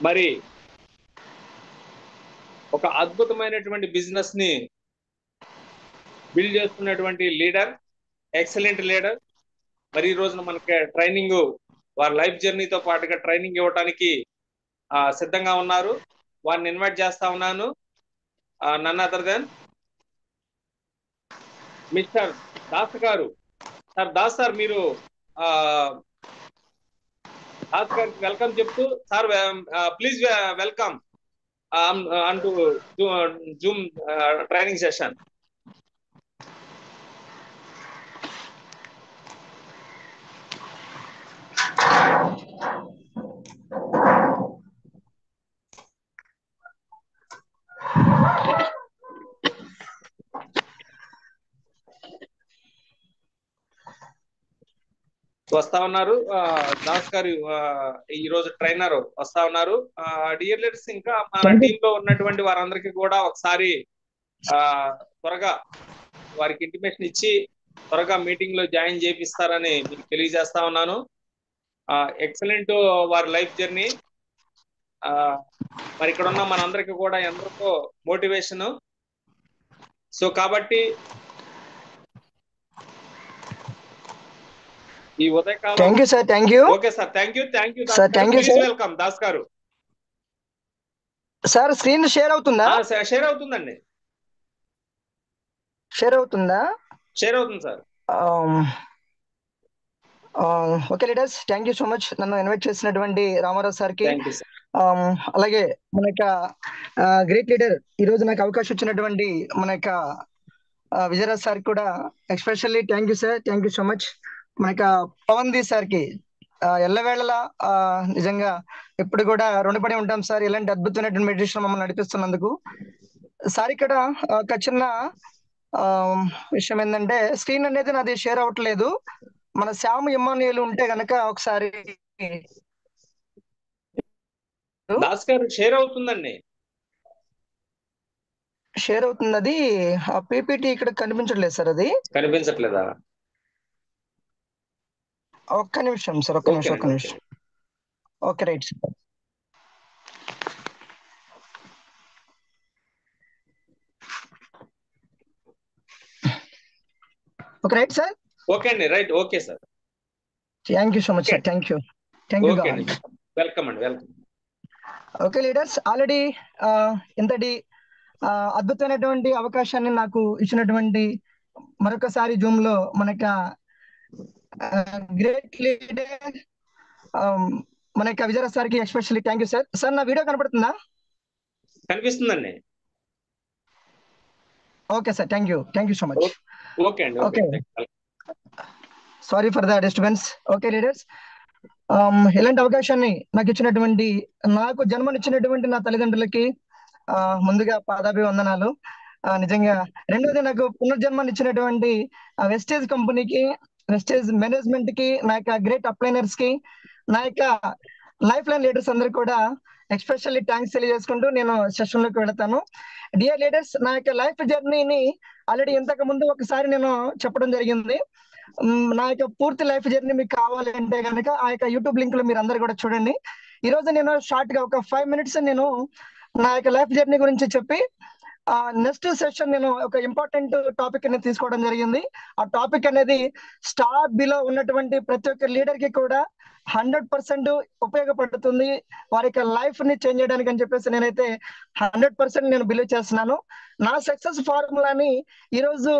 మరి ఒక అద్భుతమైనటువంటి బిజినెస్ ని బిల్డ్ చేస్తున్నటువంటి లీడర్, ఎక్సలెంట్ లీడర్. మరి ఈ రోజున మనకి ట్రైనింగ్, వారి లైఫ్ జర్నీతో పాటుగా ట్రైనింగ్ ఇవ్వడానికి సిద్ధంగా ఉన్నారు. వారిని ఇన్వైట్ చేస్తా ఉన్నాను. None other than mister Das గారు. సార్ దాస్ సార్, మీరు దాస్ గారికి వెల్కమ్ చెప్తూ, సార్ ప్లీజ్ వెల్కమ్ అంటూ జూమ్ ట్రైనింగ్ సెషన్. వస్తా ఉన్నారు దాస్ గారు, ఈ రోజు ట్రైనర్ వస్తా ఉన్నారు. డియర్ లీడర్స్, ఇంకా మన టీమ్ లో ఉన్నటువంటి వారందరికీ కూడా ఒకసారి త్వరగా వారికి ఇంటిమేషన్ ఇచ్చి త్వరగా మీటింగ్ లో జాయిన్ చేపిస్తారని మీకు తెలియజేస్తా ఉన్నాను. ఎక్సలెంట్ వారి లైఫ్ జర్నీ. మరి ఇక్కడ ఉన్న మనందరికీ కూడా ఎందరికో మోటివేషన్. సో కాబట్టి ఈ ఉదయకాలం. Thank you sir. Thank you. Okay sir, thank you sir. Thank you sir. Welcome Das గారు. సార్ స్క్రీన్ షేర్ అవుతుందా? షేర్ అవుతుందండి. షేర్ అవుతుందా? షేర్ అవుతుంది sir. Okay leaders, thank you so much నన్ను ఇన్వైట్ చేసినటువంటి రామారావు సార్కి, థ్యాంక్ యూ సార్. అలాగే మన యొక్క గ్రేట్ లీడర్ ఈ రోజు నాకు అవకాశం ఇచ్చినటువంటి మన యొక్క విజయరాజ్ సార్ కూడా especially thank you sir. Thank you so much. మన యొక్క పవన్ ది సార్కి ఎల్లవేళలా నిజంగా ఎప్పుడు కూడా రుణపడి ఉంటాం సార్, ఇలాంటి అద్భుతమైనటువంటి మెడిటేషన్ మమ్మల్ని నడిపిస్తున్నందుకు. సార్ ఇక్కడ ఒక చిన్న విషయం ఏంటంటే, స్క్రీన్ అనేది నాది షేర్ అవ్వట్లేదు. మన శ్యామ్ ఇమ్మానుయేల్ ఉంటే గనక ఒకసారి దాస్ గారు షేర్ అవుతుందండి. షేర్ అవుతుంది. అది పీపీటీ ఇక్కడ కనిపించట్లేదు సార్. అది కనిపించట్లేదా? ఒక్క నిమిషం సార్, ఒక్క నిమిషం. Okay right sir. Okay right sir. Okay అండి, right. Okay sir. Thank you so much sir. Thank you. Welcome అండి, వెల్కమ్. ఓకే లీడర్స్, ఆల్రెడీ ఇంతటి అద్భుతమైనటువంటి అవకాశాన్ని నాకు ఇచ్చినటువంటి మరొకసారి జూమ్ లో మనక గ్రేట్ లీడర్ మన యొక్క విజయరాజ్ సార్కి especially thank you sir. Sir నా వీడియో కనపడుతుందా? కనిపిస్తుందండి. Okay sir, thank you so much. Okay అండి. Okay, sorry for the disturbance. Okay leaders, ఇలాంటి అవకాశాన్ని నాకు ఇచ్చినటువంటి, నాకు జన్మనిచ్చినటువంటి నా తల్లిదండ్రులకి ముందుగా పాదాభివందనాలు. నిజంగా రెండోది, నాకు పునర్జన్మని ఇచ్చినటువంటి వెస్టేజ్ కంపెనీకి, వెస్టేజ్ మేనేజ్మెంట్ కి, నా యొక్క గ్రేట్ అప్లైనర్స్ కి, నా యొక్క లైఫ్ లైన్ లీడర్స్ అందరు కూడా ఎస్పెషల్లీ థ్యాంక్స్ తెలియజేసుకుంటూ నేను సెషన్ లోకి వెళతాను. డియర్ లీడర్స్, నా యొక్క లైఫ్ జర్నీని ఆల్రెడీ ఇంతకు ముందు ఒకసారి నేను చెప్పడం జరిగింది. నా యొక్క పూర్తి లైఫ్ జర్నీ మీకు కావాలంటే కనుక ఆ యొక్క యూట్యూబ్ లింక్ లో మీరు అందరు కూడా చూడండి. ఈ రోజు నేను షార్ట్ గా ఒక 5 minutes నేను నా యొక్క లైఫ్ జర్నీ గురించి చెప్పి, నెక్స్ట్ సెషన్ నేను ఒక ఇంపార్టెంట్ టాపిక్ అనేది తీసుకోవడం జరిగింది. ఆ టాపిక్ అనేది స్టార్ బిలో ఉన్నటువంటి ప్రతి ఒక్క లీడర్ కి కూడా 100% ఉపయోగపడుతుంది, వారి యొక్క లైఫ్ ని చేంజ్ చేయడానికి అని చెప్పేసి నేనైతే 100% నేను బిలీవ్ చేస్తున్నాను. నా సక్సెస్ ఫార్ములాని ఈరోజు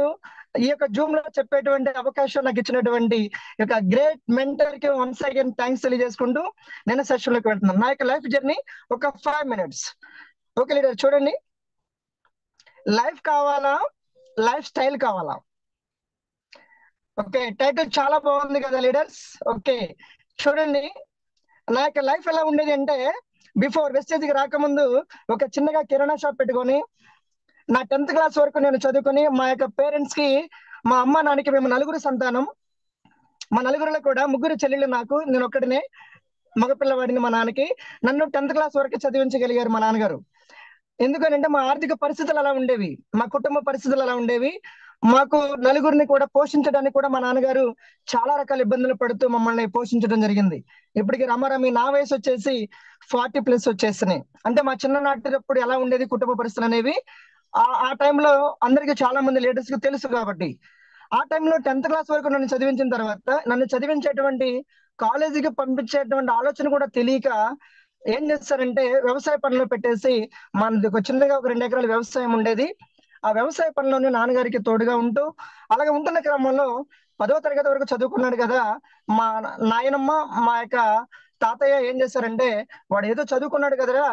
ఈ యొక్క జూమ్ లో చెప్పేటువంటి అవకాశం నాకు ఇచ్చినటువంటి ఈ యొక్క గ్రేట్ మెంటర్ కి వన్స్ అగైన్ థ్యాంక్స్ తెలియజేసుకుంటూ నేను సెషన్ లోకి వెళ్తున్నాను. నా యొక్క లైఫ్ జర్నీ ఒక 5 minutes. ఓకే లీడర్, చూడండి. లైఫ్ కావాలా, లైఫ్ స్టైల్ కావాలా? ఓకే, టైటిల్ చాలా బాగుంది కదా లీడర్స్. ఓకే చూడండి, నా యొక్క లైఫ్ ఎలా ఉండేది అంటే, బిఫోర్ వెస్టేజ్కి రాకముందు ఒక చిన్నగా కిరాణా షాప్ పెట్టుకొని నా 10th క్లాస్ వరకు నేను చదువుకొని, మా యొక్క పేరెంట్స్ కి, మా అమ్మ నాన్నకి, మేము 9 సంతానం. మా 9లో కూడా 3 చెల్లెళ్ళు, నాకు నేను ఒక్కడినే మగపిల్లవాడిని. మా నాన్నకి నన్ను 10th క్లాస్ వరకు చదివించగలిగారు మా నాన్నగారు. ఎందుకనంటే మా ఆర్థిక పరిస్థితులు అలా ఉండేవి, మా కుటుంబ పరిస్థితులు అలా ఉండేవి. మాకు నలుగురిని కూడా పోషించడానికి కూడా మా నాన్నగారు చాలా రకాల ఇబ్బందులు పడుతూ మమ్మల్ని పోషించడం జరిగింది. ఇప్పటికి రమారమి నా వయసు వచ్చేసి 40+ వచ్చేసినాయి. అంటే మా చిన్ననాటినప్పుడు ఎలా ఉండేది కుటుంబ పరిస్థితులు అనేవి ఆ టైంలో అందరికి చాలా మంది లీడర్స్ కి తెలుసు కాబట్టి, ఆ టైంలో 10th క్లాస్ వరకు నన్ను చదివించిన తర్వాత నన్ను చదివించేటువంటి కాలేజీకి పంపించేటువంటి ఆలోచన కూడా తెలియక ఏం చేస్తారంటే వ్యవసాయ పనులు పెట్టేసి, మనది ఒక చిన్నగా ఒక 2 ఎకరాల వ్యవసాయం ఉండేది. ఆ వ్యవసాయ పనులను నాన్నగారికి తోడుగా ఉంటూ అలాగే ఉంటున్న క్రమంలో 10వ తరగతి వరకు చదువుకున్నాడు కదా, మా నాయనమ్మ మా యొక్క తాతయ్య ఏం చేశారంటే, వాడు ఏదో చదువుకున్నాడు కదరా,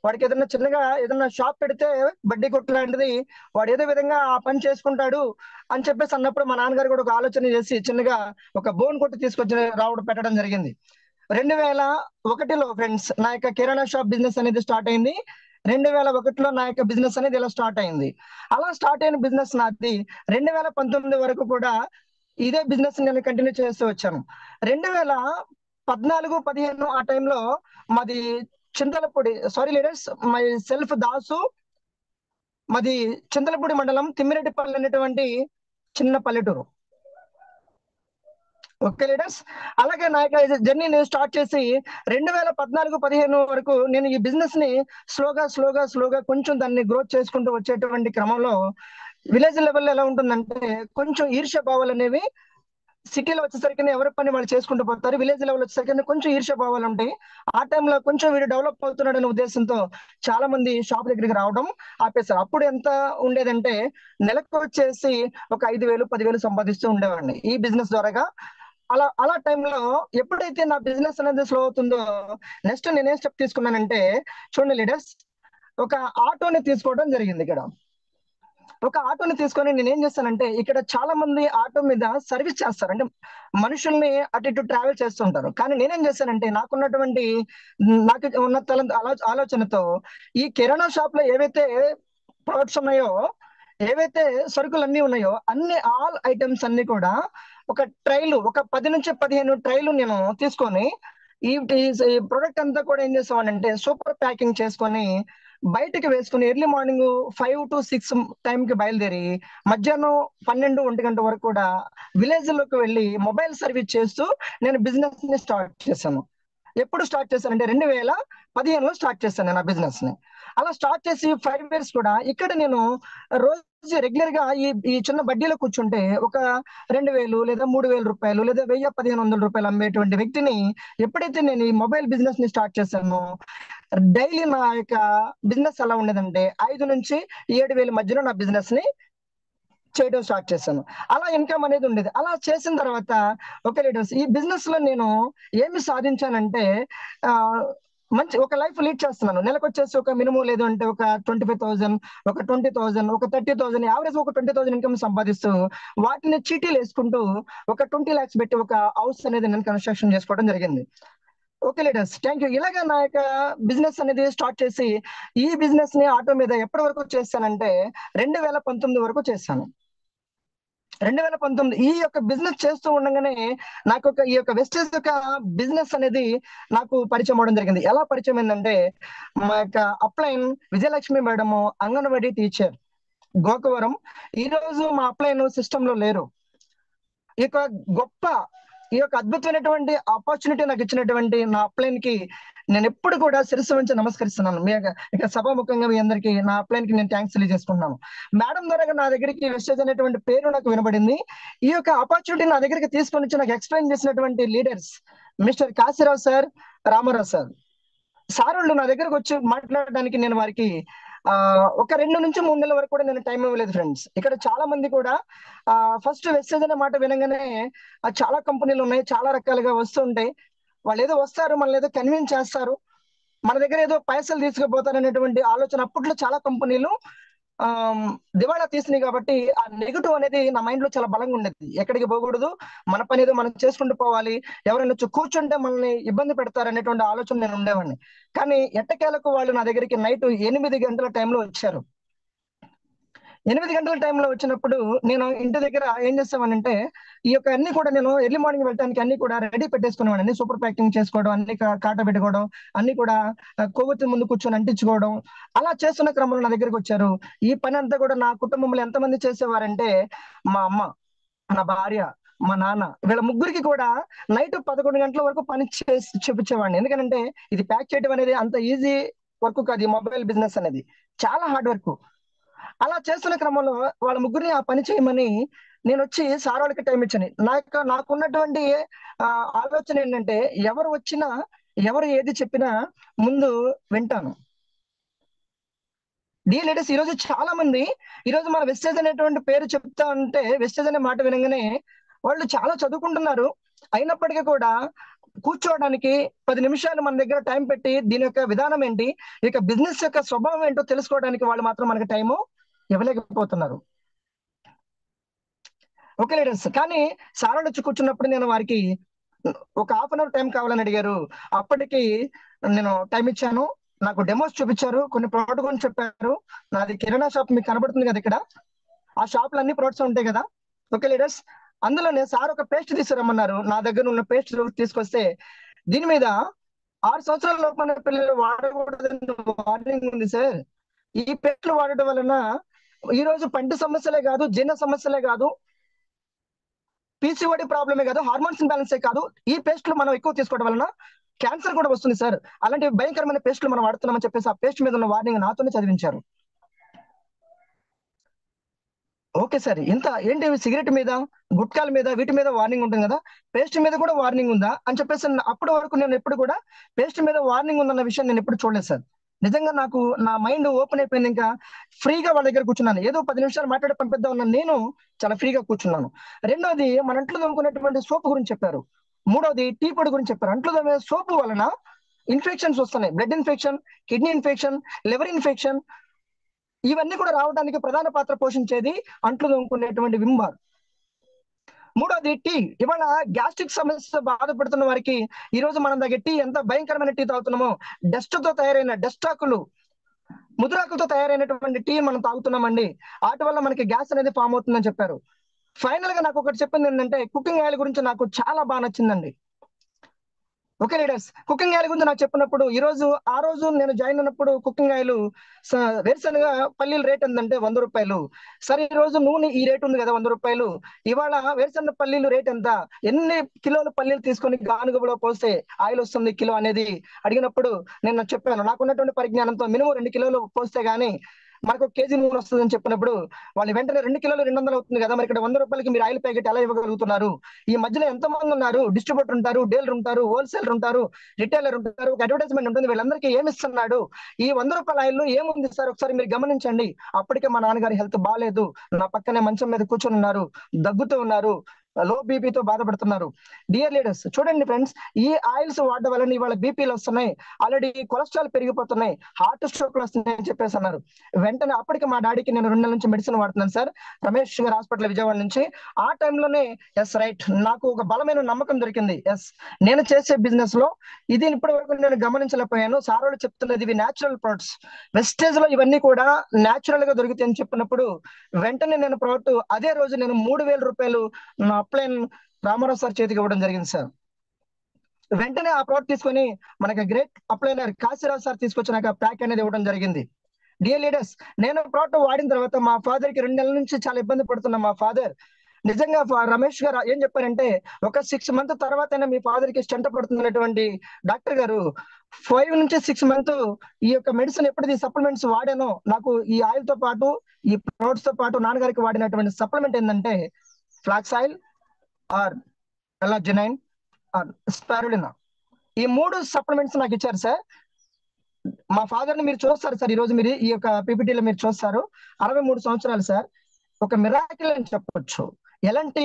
వాడికి ఏదైనా చిన్నగా ఏదైనా షాప్ పెడితే బడ్డీ కొట్టు లాంటిది వాడు ఏదో విధంగా ఆ పని చేసుకుంటాడు అని చెప్పేసి అన్నప్పుడు మా నాన్నగారు కూడా ఒక ఆలోచన చేసి చిన్నగా ఒక బోన్ కొట్టు తీసుకొచ్చి రావడం పెట్టడం జరిగింది. 2001లో ఫ్రెండ్స్ నా యొక్క కిరాణా షాప్ బిజినెస్ అనేది స్టార్ట్ అయింది. 2001లో నా యొక్క బిజినెస్ అనేది ఇలా స్టార్ట్ అయింది. అలా స్టార్ట్ అయిన బిజినెస్ నాది 2019 వరకు కూడా ఇదే బిజినెస్ నేను కంటిన్యూ చేస్తూ వచ్చాను. 2014-15 ఆ టైంలో మాది Chintalapudi, sorry leaders, my self Dasu, మాది చింతలపూడి మండలం తిమ్మిరెడ్డిపల్లి అనేటువంటి చిన్న పల్లెటూరు. ఓకే లీడర్స్, అలాగే నా యొక్క జర్నీని స్టార్ట్ చేసి 2014-15 వరకు నేను ఈ బిజినెస్ ని స్లోగా కొంచెం దాన్ని గ్రోత్ చేసుకుంటూ వచ్చేటువంటి క్రమంలో విలేజ్ లెవెల్లో ఎలా ఉంటుందంటే కొంచెం ఈర్ష్య భావాలు అనేవి, సిటీలో వచ్చేసరికి ఎవరి పని వాళ్ళు చేసుకుంటూ పోతారు, విలేజ్ లెవెల్ వచ్చేసరికి కొంచెం ఈర్ష్య భావాలు ఉంటాయి. ఆ టైంలో కొంచెం వీడు డెవలప్ అవుతున్నాడు అనే ఉద్దేశంతో చాలా మంది షాప్ దగ్గరికి రావడం ఆపేశారు. అప్పుడు ఎంత ఉండేదంటే నెలకు వచ్చేసి ఒక 5,000-10,000 సంపాదిస్తూ ఉండేవాడిని ఈ బిజినెస్ ద్వారాగా. అలా టైంలో ఎప్పుడైతే నా బిజినెస్ అనేది స్లో అవుతుందో నెక్స్ట్ నేనేం స్టెప్ తీసుకున్నానంటే, చూడండి లీడర్స్, ఒక ఆటోని తీసుకోవడం జరిగింది. ఇక్కడ ఒక ఆటోని తీసుకొని నేనేం చేస్తానంటే, ఇక్కడ చాలా మంది ఆటో మీద సర్వీస్ చేస్తారు, అంటే మనుషుల్ని అటు ఇటు ట్రావెల్ చేస్తుంటారు. కానీ నేనేం చేశానంటే నాకు ఉన్న ఆలోచనతో ఈ కిరాణా షాప్ లో ఏవైతే ప్రొడక్ట్స్ ఉన్నాయో, ఏవైతే సరుకులు అన్ని ఉన్నాయో, అన్ని ఆల్ ఐటమ్స్ అన్ని కూడా ఒక 10-15 ట్రైలు నేను తీసుకొని ఈ ప్రొడక్ట్ అంతా కూడా ఏం చేసామనంటే సూపర్ ప్యాకింగ్ చేసుకొని బయటకి వేసుకుని ఎర్లీ మార్నింగ్ 5 to 6 టైంకి బయలుదేరి మధ్యాహ్నం 12-1 గంట వరకు కూడా విలేజ్ లోకి వెళ్ళి మొబైల్ సర్వీస్ చేస్తూ నేను బిజినెస్ ని స్టార్ట్ చేశాను. ఎప్పుడు స్టార్ట్ చేశానంటే 2015లో స్టార్ట్ చేశాను నేను ఆ బిజినెస్ ని. అలా స్టార్ట్ చేసి 5 years కూడా ఇక్కడ నేను రోజు రెగ్యులర్ గా ఈ చిన్న బడ్డీలో కూర్చుంటే ఒక 2,000 లేదా 3,000 రూపాయలు లేదా 1,000-1,500 రూపాయలు అమ్మేటువంటి వ్యక్తిని ఎప్పుడైతే నేను ఈ మొబైల్ బిజినెస్ ని స్టార్ట్ చేశానో, డైలీ నా యొక్క బిజినెస్ ఎలా ఉండేదంటే 5,000-7,000 మధ్యలో నా బిజినెస్ ని చేయడం స్టార్ట్ చేశాను. అలా ఇన్కమ్ అనేది ఉండేది. అలా చేసిన తర్వాత ఓకే లీడర్స్, ఈ బిజినెస్ లో నేను ఏమి సాధించానంటే మంచి ఒక లైఫ్ లీడ్ చేస్తున్నాను. నెలకు వచ్చేసి ఒక మినిమం లేదు అంటే ఒక 25,000, ఒక 20,000, ఒక 30,000, యావరేజ్ ఒక 20,000 ఇన్కమ్ సంపాదిస్తూ వాటిని చీటీలు వేసుకుంటూ ఒక 20 lakhs పెట్టి ఒక హౌస్ అనేది నేను కన్స్ట్రక్షన్ చేసుకోవడం జరిగింది. Okay leaders, thank you. ఇలాగా నా యొక్క బిజినెస్ అనేది స్టార్ట్ చేసి ఈ బిజినెస్ ని ఆటో మీద ఎప్పటి వరకు చేశానంటే 2019 వరకు చేశాను. 2019 ఈ యొక్క బిజినెస్ చేస్తూ ఉండగానే నాకు ఈ యొక్క వెస్టేజ్ యొక్క బిజినెస్ అనేది నాకు పరిచయం అవడం జరిగింది. ఎలా పరిచయం ఏంటంటే, మా యొక్క upline Vijayalakshmi madam anganwadi teacher Gokavaram, ఈ రోజు మా అప్లైన్ సిస్టమ్ లో లేరు. ఈ యొక్క అద్భుతమైనటువంటి ఆపర్చునిటీ నాకు ఇచ్చినటువంటి నా అప్లైన్ కి నేను ఎప్పుడు కూడా శిరస్సు వంచి నమస్కరిస్తున్నాను. ఇక సభాముఖంగా మీ అందరికీ నా అప్లైన్ కి నేను థ్యాంక్స్ తెలియజేసుకుంటున్నాను. మేడం ద్వారా నా దగ్గరికి వెస్టేజ్ అనేటువంటి పేరు నాకు వినబడింది. ఈ యొక్క ఆపర్చునిటీ నా దగ్గరికి తీసుకొని వచ్చి నాకు ఎక్స్ప్లెయిన్ చేసినటువంటి leaders mister Kashirao sir, Ramarao sir, వాళ్ళు నా దగ్గరకు వచ్చి మాట్లాడడానికి నేను వారికి ఒక 2 నుంచి 3 నెలల వరకు కూడా నేను టైం ఇవ్వలేదు ఫ్రెండ్స్. ఇక్కడ చాలా మంది కూడా ఫస్ట్ వెస్టేజ్ అనే మాట వినగానే చాలా కంపెనీలు ఉన్నాయి, చాలా రకాలుగా వస్తూ ఉంటాయి. వాళ్ళు ఏదో వస్తారు, మనల్ని ఏదో కన్విన్స్ చేస్తారు, మన దగ్గర ఏదో పైసలు తీసుకుపోతారు అనేటువంటి ఆలోచన అప్పట్లో చాలా కంపెనీలు దివాళా తీసినాయి. కాబట్టి ఆ నెగిటివ్ అనేది నా మైండ్ లో చాలా బలంగా ఉండేది. ఎక్కడికి పోకూడదు, మన పని ఏదో మనం చేసుకుంటూ పోవాలి, ఎవరైనా వచ్చి కూర్చుంటే మనల్ని ఇబ్బంది పెడతారు అనేటువంటి ఆలోచన నేను ఉండేవాడిని. కానీ ఎట్టకేలకు వాళ్ళు నా దగ్గరికి నైట్ 8 గంటల టైంలో వచ్చారు. 8 గంటల టైంలో వచ్చినప్పుడు నేను ఇంటి దగ్గర ఏం చేస్తామనంటే ఈ యొక్క అన్ని కూడా నేను ఎర్లీ మార్నింగ్ వెళ్ళడానికి అన్ని కూడా రెడీ పెట్టేసుకునేవాడిని. సూపర్ ప్యాకింగ్ చేసుకోవడం, అన్ని కాట పెట్టుకోవడం, అన్ని కూడా కొవ్వొత్తి ముందు కూర్చొని అంటించుకోవడం, అలా చేస్తున్న క్రమంలో నా దగ్గరికి వచ్చారు. ఈ పని అంతా కూడా నా కుటుంబంలో ఎంతమంది చేసేవారంటే మా అమ్మ, నా భార్య, మా నాన్న, వీళ్ళ ముగ్గురికి కూడా నైట్ 11 గంటల వరకు పని చేసి చూపించేవాడిని. ఎందుకంటే ఇది ప్యాక్ చేయడం అనేది అంత ఈజీ వర్క్ కాదు. ఈ మొబైల్ బిజినెస్ అనేది చాలా హార్డ్ వర్క్. అలా చేస్తున్న క్రమంలో వాళ్ళ ముగ్గురిని ఆ పని చేయమని నేను వచ్చి సార్ వాళ్ళకి టైం ఇచ్చాను. నాకున్నటువంటి ఆలోచన ఏంటంటే ఎవరు వచ్చినా ఎవరు ఏది చెప్పినా ముందు వింటాను. లేడీస్, ఈ రోజు చాలా మంది ఈరోజు మన వెస్టేజ్ అనేటువంటి పేరు చెప్తా ఉంటే వెస్టేజ్ అనే మాట వినగానే వాళ్ళు చాలా చదువుకుంటున్నారు. అయినప్పటికీ కూడా కూర్చోవడానికి 10 నిమిషాలు మన దగ్గర టైం పెట్టి దీని యొక్క విధానం ఏంటి, ఇక బిజినెస్ యొక్క స్వభావం ఏంటో తెలుసుకోవడానికి వాళ్ళు మాత్రం మనకి టైము ఇవ్వలేకపోతున్నారు. ఓకే లీడర్స్, కానీ సార్ వాళ్ళు వచ్చి కూర్చున్నప్పుడు నేను వారికి ఒక హాఫ్ అన్ అవర్ టైం కావాలని అడిగారు. అప్పటికి నేను టైం ఇచ్చాను. నాకు డెమోస్ చూపించారు, కొన్ని ప్రోడక్ట్ గురించి చెప్పారు. నాది కిరాణా షాప్ మీకు కనబడుతుంది కదా ఇక్కడ, ఆ షాప్ లో అన్ని ప్రొడక్ట్స్ ఉంటాయి కదా. ఓకే లీడర్స్, అందులోనే సార్ ఒక పేస్ట్ తీసుకురమ్మన్నారు. నా దగ్గర ఉన్న పేస్ట్ తీసుకొస్తే దీని మీద 6 సంవత్సరాల లోపల పిల్లలు వాడకూడదని వార్నింగ్ ఉంది సార్. ఈ పేస్ట్లు వాడటం వలన ఈ రోజు పంటి సమస్యలే కాదు, జీర్ణ సమస్యలే కాదు, పీసీఓడి ప్రాబ్లమే కాదు, హార్మోన్స్ ఇంబ్యాలెన్సే కాదు, ఈ పేస్ట్లు మనం ఎక్కువ తీసుకోవడం వలన క్యాన్సర్ కూడా వస్తుంది సార్. అలాంటి భయంకరమైన పేస్ట్లు మనం వాడుతున్నామని చెప్పేసి ఆ పేస్ట్ మీద ఉన్న వార్నింగ్ నాతోనే చదివించారు. ఓకే సార్, ఇంత ఏంటి సిగరెట్ మీద, గుట్కాల మీద, వీటి మీద వార్నింగ్ ఉంటుంది కదా, పేస్ట్ మీద కూడా వార్నింగ్ ఉందా అని చెప్పేసి అప్పటి వరకు నేను ఎప్పుడు కూడా పేస్ట్ మీద వార్నింగ్ ఉందన్న విషయం నేను ఎప్పుడు చూడలేదు సార్. నిజంగా నాకు నా మైండ్ ఓపెన్ అయిపోయింది. ఇంకా ఫ్రీగా వాళ్ళ దగ్గర కూర్చున్నాను. ఏదో 10 నిమిషాలు మాట్లాడి పంపిద్దాం ఉన్న నేను చాలా ఫ్రీగా కూర్చున్నాను. రెండోది, మన ఇంట్లో తోముకునేటువంటి సోపు గురించి చెప్పారు. మూడోది, టీ పొడి గురించి చెప్పారు. అంట్లో తోమే సోపు వలన ఇన్ఫెక్షన్స్ వస్తున్నాయి. Blood infection, kidney infection, liver infection, ఇవన్నీ కూడా రావడానికి ప్రధాన పాత్ర పోషించేది అంట్లు తోముకునేటువంటి విమ్ బార్. మూడోది టీ. ఇవాళ గ్యాస్ట్రిక్ సమస్య బాధపడుతున్న వారికి ఈ రోజు మనం దగ్గర టీ ఎంత భయంకరమైన టీ తాగుతున్నామో, డస్ట్ తో తయారైన డస్ట్ ఆకులు, ముదురాకులతో తయారైనటువంటి టీ మనం తాగుతున్నామండి. వాటి వల్ల మనకి గ్యాస్ అనేది ఫామ్ అవుతుందని చెప్పారు. ఫైనల్ గా నాకు ఒకటి చెప్పింది ఏంటంటే కుకింగ్ ఆయిల్ గురించి నాకు చాలా బాగా నచ్చిందండి. ఓకే లీడర్స్, కుకింగ్ ఆయిల్ గురించి నాకు చెప్పినప్పుడు ఆ రోజు నేను జాయిన్ అయినప్పుడు కుకింగ్ ఆయిల్ వేరుశనగ పల్లీల రేట్ ఎంతంటే 100 రూపాయలు. సరే, ఈ రోజు నూనె ఈ రేట్ ఉంది కదా 100 రూపాయలు. ఇవాళ వేరుశనగ పల్లీలు రేట్ ఎంత, ఎన్ని కిలోల పల్లీలు తీసుకొని గానుగలో పోస్తే ఆయిల్ వస్తుంది కిలో అనేది అడిగినప్పుడు నేను చెప్పాను, నాకున్నటువంటి పరిజ్ఞానంతో మినిమం 2 కిలోలు పోస్తే గానీ మనకు 1 కేజీ నూనె వస్తుందని చెప్పినప్పుడు వాళ్ళు వెంటనే 2 కిలోలు 200 అవుతుంది కదా, మరి ఇక్కడ 100 రూపాయలకి మీరు ఆయిల్ ప్యాకెట్ ఎలా ఇవ్వగలుగుతున్నారు? ఈ మధ్యలో ఎంతమంది ఉన్నారు, డిస్ట్రిబ్యూటర్ ఉంటారు, డీలర్ ఉంటారు, హోల్సేలర్ ఉంటారు, రిటైలర్ ఉంటారు, ఒక అడ్వర్టైజ్మెంట్ ఉంటుంది, వీళ్ళందరికీ ఏమి ఇస్తున్నాడు? ఈ 100 రూపాయల ఆయిల్ ఏముంది సార్, ఒకసారి మీరు గమనించండి. అప్పటికే మా నాన్నగారి హెల్త్ బాగాలేదు, నా పక్కనే మంచం మీద కూర్చొని ఉన్నారు, దగ్గుతూ ఉన్నారు, లో బీపీతో బాధపడుతున్నారు. డియర్ లీడర్స్, చూడండి ఫ్రెండ్స్, ఈ ఆయిల్స్ వాడడం వల్ల ఇవాళ బీపీలు వస్తున్నాయి, ఆల్రెడీ కొలెస్ట్రాల్ పెరిగిపోతున్నాయి, హార్ట్ స్ట్రోక్లు వస్తున్నాయి అని చెప్పేసి అన్నారు. వెంటనే అప్పటికి మా డాడీకి నేను 2 నెలల నుంచి మెడిసిన్ వాడుతున్నాను సార్, రమేష్ గారి హాస్పిటల్ విజయవాడ నుంచి. ఆ టైంలోనే ఎస్ రైట్, నాకు ఒక బలమైన నమ్మకం దొరికింది. ఎస్, నేను చేసే బిజినెస్ లో ఇది ఇప్పటి వరకు నేను గమనించలేకపోయాను. సార్ వాళ్ళు చెప్తున్నది ఇవి న్యాచురల్ ప్రొడక్ట్స్, వెస్టేజ్ లో ఇవన్నీ కూడా న్యాచురల్ గా దొరుకుతాయి అని చెప్పినప్పుడు వెంటనే నేను ప్రోడక్ట్ అదే రోజు నేను 3000 రూపాయలు నా అప్లైన్ రామారావు సార్ చేతికి ఇవ్వడం జరిగింది సార్. వెంటనే ఆ ప్రోడక్ట్ తీసుకొని మనకి గ్రేట్ అప్లైనర్ కాశీరావు సార్ తీసుకొచ్చి నాకు ప్యాక్ అనేది ఇవ్వడం జరిగింది. డియర్ లీడర్స్, నేను ప్రోడక్ట్ వాడిన తర్వాత మా ఫాదర్ కి 2 నెలల నుంచి చాలా ఇబ్బంది పడుతున్నా. మా ఫాదర్ నిజంగా రమేష్ గారు ఏం చెప్పారంటే, ఒక 6 మంత్ తర్వాతైనా మీ ఫాదర్ కి స్టంట్ పడుతున్నటువంటి డాక్టర్ గారు 5 నుంచి 6 మంత్ ఈ యొక్క మెడిసిన్ ఎప్పుడు సప్లిమెంట్స్ వాడానో, నాకు ఈ ఆయిల్ తో పాటు ఈ ప్రొడక్ట్స్ తో పాటు నాన్నగారికి వాడినటువంటి సప్లిమెంట్ ఏంటంటే ఫ్లాక్స్ ఆయిల్ ఆర్ ఎలాజినైన్ ఆర్ స్పారులినా. ఈ 3 సప్లిమెంట్స్ నాకు ఇచ్చారు సార్. మా ఫాదర్ ని మీరు చూస్తారు సార్, ఈ రోజు మీరు ఈ యొక్క పీపీటీలో మీరు చూస్తారు, 63 సంవత్సరాలు సార్. ఒక మిరాకిల్ అని చెప్పొచ్చు. ఎలాంటి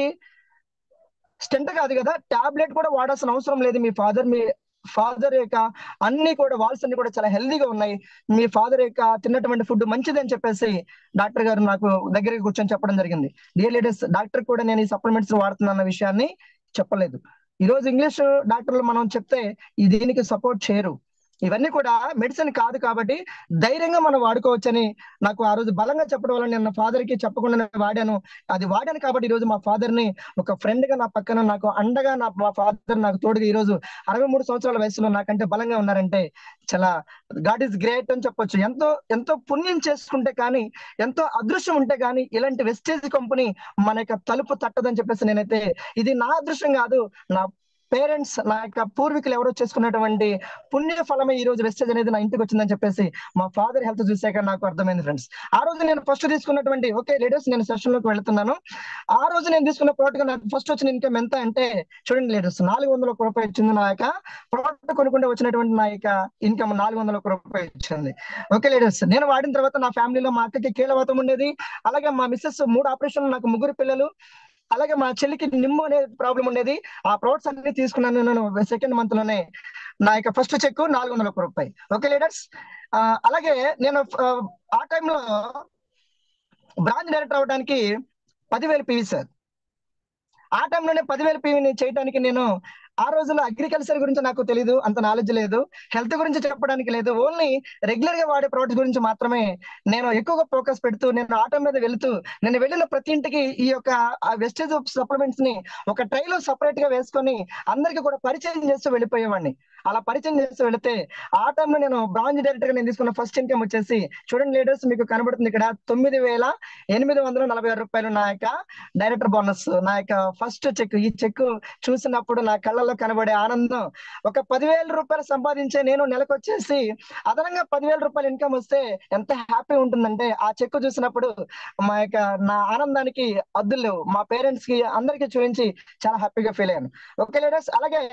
స్టెంట్ కాదు కదా, టాబ్లెట్ కూడా వాడాల్సిన అవసరం లేదు. మీ ఫాదర్ యొక్క అన్ని కూడా వాల్స్ అన్ని కూడా చాలా హెల్దీగా ఉన్నాయి. మీ ఫాదర్ యొక్క తిన్నటువంటి ఫుడ్ మంచిది అని చెప్పేసి డాక్టర్ గారు నాకు దగ్గరికి కూర్చొని చెప్పడం జరిగింది. డియర్ లీడర్స్, డాక్టర్ కూడా నేను ఈ సప్లిమెంట్స్ వాడుతున్నా విషయాన్ని చెప్పలేదు. ఈ రోజు ఇంగ్లీష్ డాక్టర్లు మనం చెప్తే దీనికి సపోర్ట్ చేయరు. ఇవన్నీ కూడా మెడిసిన్ కాదు కాబట్టి ధైర్యంగా మనం వాడుకోవచ్చని నాకు ఆ రోజు బలంగా చెప్పడం వల్ల నేను నా ఫాదర్ కి చెప్పకుండా వాడాను. అది వాడాను కాబట్టి ఈ రోజు మా ఫాదర్ ని ఒక ఫ్రెండ్ గా నా పక్కన నాకు అండగా మా ఫాదర్ నాకు తోడుగా ఈ రోజు 63 సంవత్సరాల వయసులో నాకంటే బలంగా ఉన్నారంటే చాలా గాడ్ ఈస్ గ్రేట్ అని చెప్పొచ్చు. ఎంతో ఎంతో పుణ్యం చేసుకుంటే కానీ, ఎంతో అదృష్టం ఉంటే కానీ ఇలాంటి వెస్టేజ్ కంపెనీ మన యొక్క తలుపు తట్టదని చెప్పేసి నేనైతే, ఇది నా అదృష్టం కాదు, నా పేరెంట్స్, నా యొక్క పూర్వీకులు ఎవరో చేసుకున్నటువంటి పుణ్య ఫలమే ఈ రోజు వెస్టేజ్ అనేది నా ఇంటికి వచ్చిందని చెప్పేసి మా ఫాదర్ హెల్త్ చూసాక నాకు అర్థమైంది ఫ్రెండ్స్. ఆ రోజు నేను ఫస్ట్ తీసుకున్నటువంటి, ఓకే లీడర్స్ నేను సెషన్ లోకి వెళ్తున్నాను, ఆ రోజు నేను తీసుకున్న ప్రోడక్ట్ నాకు ఫస్ట్ వచ్చిన ఇన్కమ్ ఎంత అంటే చూడండి లీడర్స్, 400 రూపాయలు వచ్చింది. నా యొక్క ప్రోడక్ట్ కొనుక్కుంటే వచ్చినటువంటి నా యొక్క ఇన్కమ్ 400 రూపాయలు వచ్చింది. ఓకే లీడర్స్, నేను వాడిన తర్వాత నా ఫ్యామిలీలో మా అక్కకి కీళ్ళవాతం ఉండేది, అలాగే మా మిస్సెస్ 3 ఆపరేషన్లు, నాకు 3 పిల్లలు, అలాగే మా చెల్లికి నిమ్ము అనే ప్రాబ్లం ఉండేది. ఆ ప్రొడక్ట్స్ అన్ని తీసుకున్నాను నేను సెకండ్ మంత్ లోనే. నా యొక్క ఫస్ట్ చెక్ 400 రూపాయలు. ఓకే లీడర్స్, అలాగే నేను ఆ టైంలో బ్రాంచ్ డైరెక్టర్ అవడానికి 10,000 పివి సార్. ఆ టైంలోనే 10,000 పివిని చేయడానికి నేను, ఆ రోజుల్లో అగ్రికల్చర్ గురించి నాకు తెలియదు, అంత నాలెడ్జ్ లేదు, హెల్త్ గురించి చెప్పడానికి లేదు, ఓన్లీ రెగ్యులర్ గా వాడే ప్రొడక్ట్స్ గురించి మాత్రమే నేను ఎక్కువగా ఫోకస్ పెడుతూ, నేను ఆటో మీద వెళుతూ, నేను వెళ్ళిన ప్రతి ఇంటికి ఈ యొక్క వెస్టేజ్ సప్లిమెంట్స్ ని ఒక ట్రైలో సపరేట్ గా వేసుకొని అందరికీ కూడా పరిచయం చేస్తూ వెళ్ళిపోయేవాడిని. అలా పరిచయం చేస్తూ వెళితే ఆ టైంలో నేను బ్రాంచ్ డైరెక్టర్ గా నేను తీసుకున్న ఫస్ట్ ఇన్కమ్ వచ్చేసి చూడండి లీడర్స్, మీకు కనబడుతుంది ఇక్కడ 9,846 రూపాయలు నా యొక్క డైరెక్టర్ బోనస్, నా యొక్క ఫస్ట్ చెక్. ఈ చెక్ చూసినప్పుడు నా కళ్ళలో కనబడే ఆనందం, ఒక 10,000 రూపాయలు సంపాదించే నేను నెలకు వచ్చేసి అదనంగా 10,000 రూపాయలు ఇన్కమ్ వస్తే ఎంత హ్యాపీ ఉంటుందంటే, ఆ చెక్ చూసినప్పుడు మా యొక్క నా ఆనందానికి అద్దులు లేవు. మా పేరెంట్స్ కి అందరికీ చూపించి చాలా హ్యాపీగా ఫీల్ అయ్యాను. ఓకే లీడర్స్, అలాగే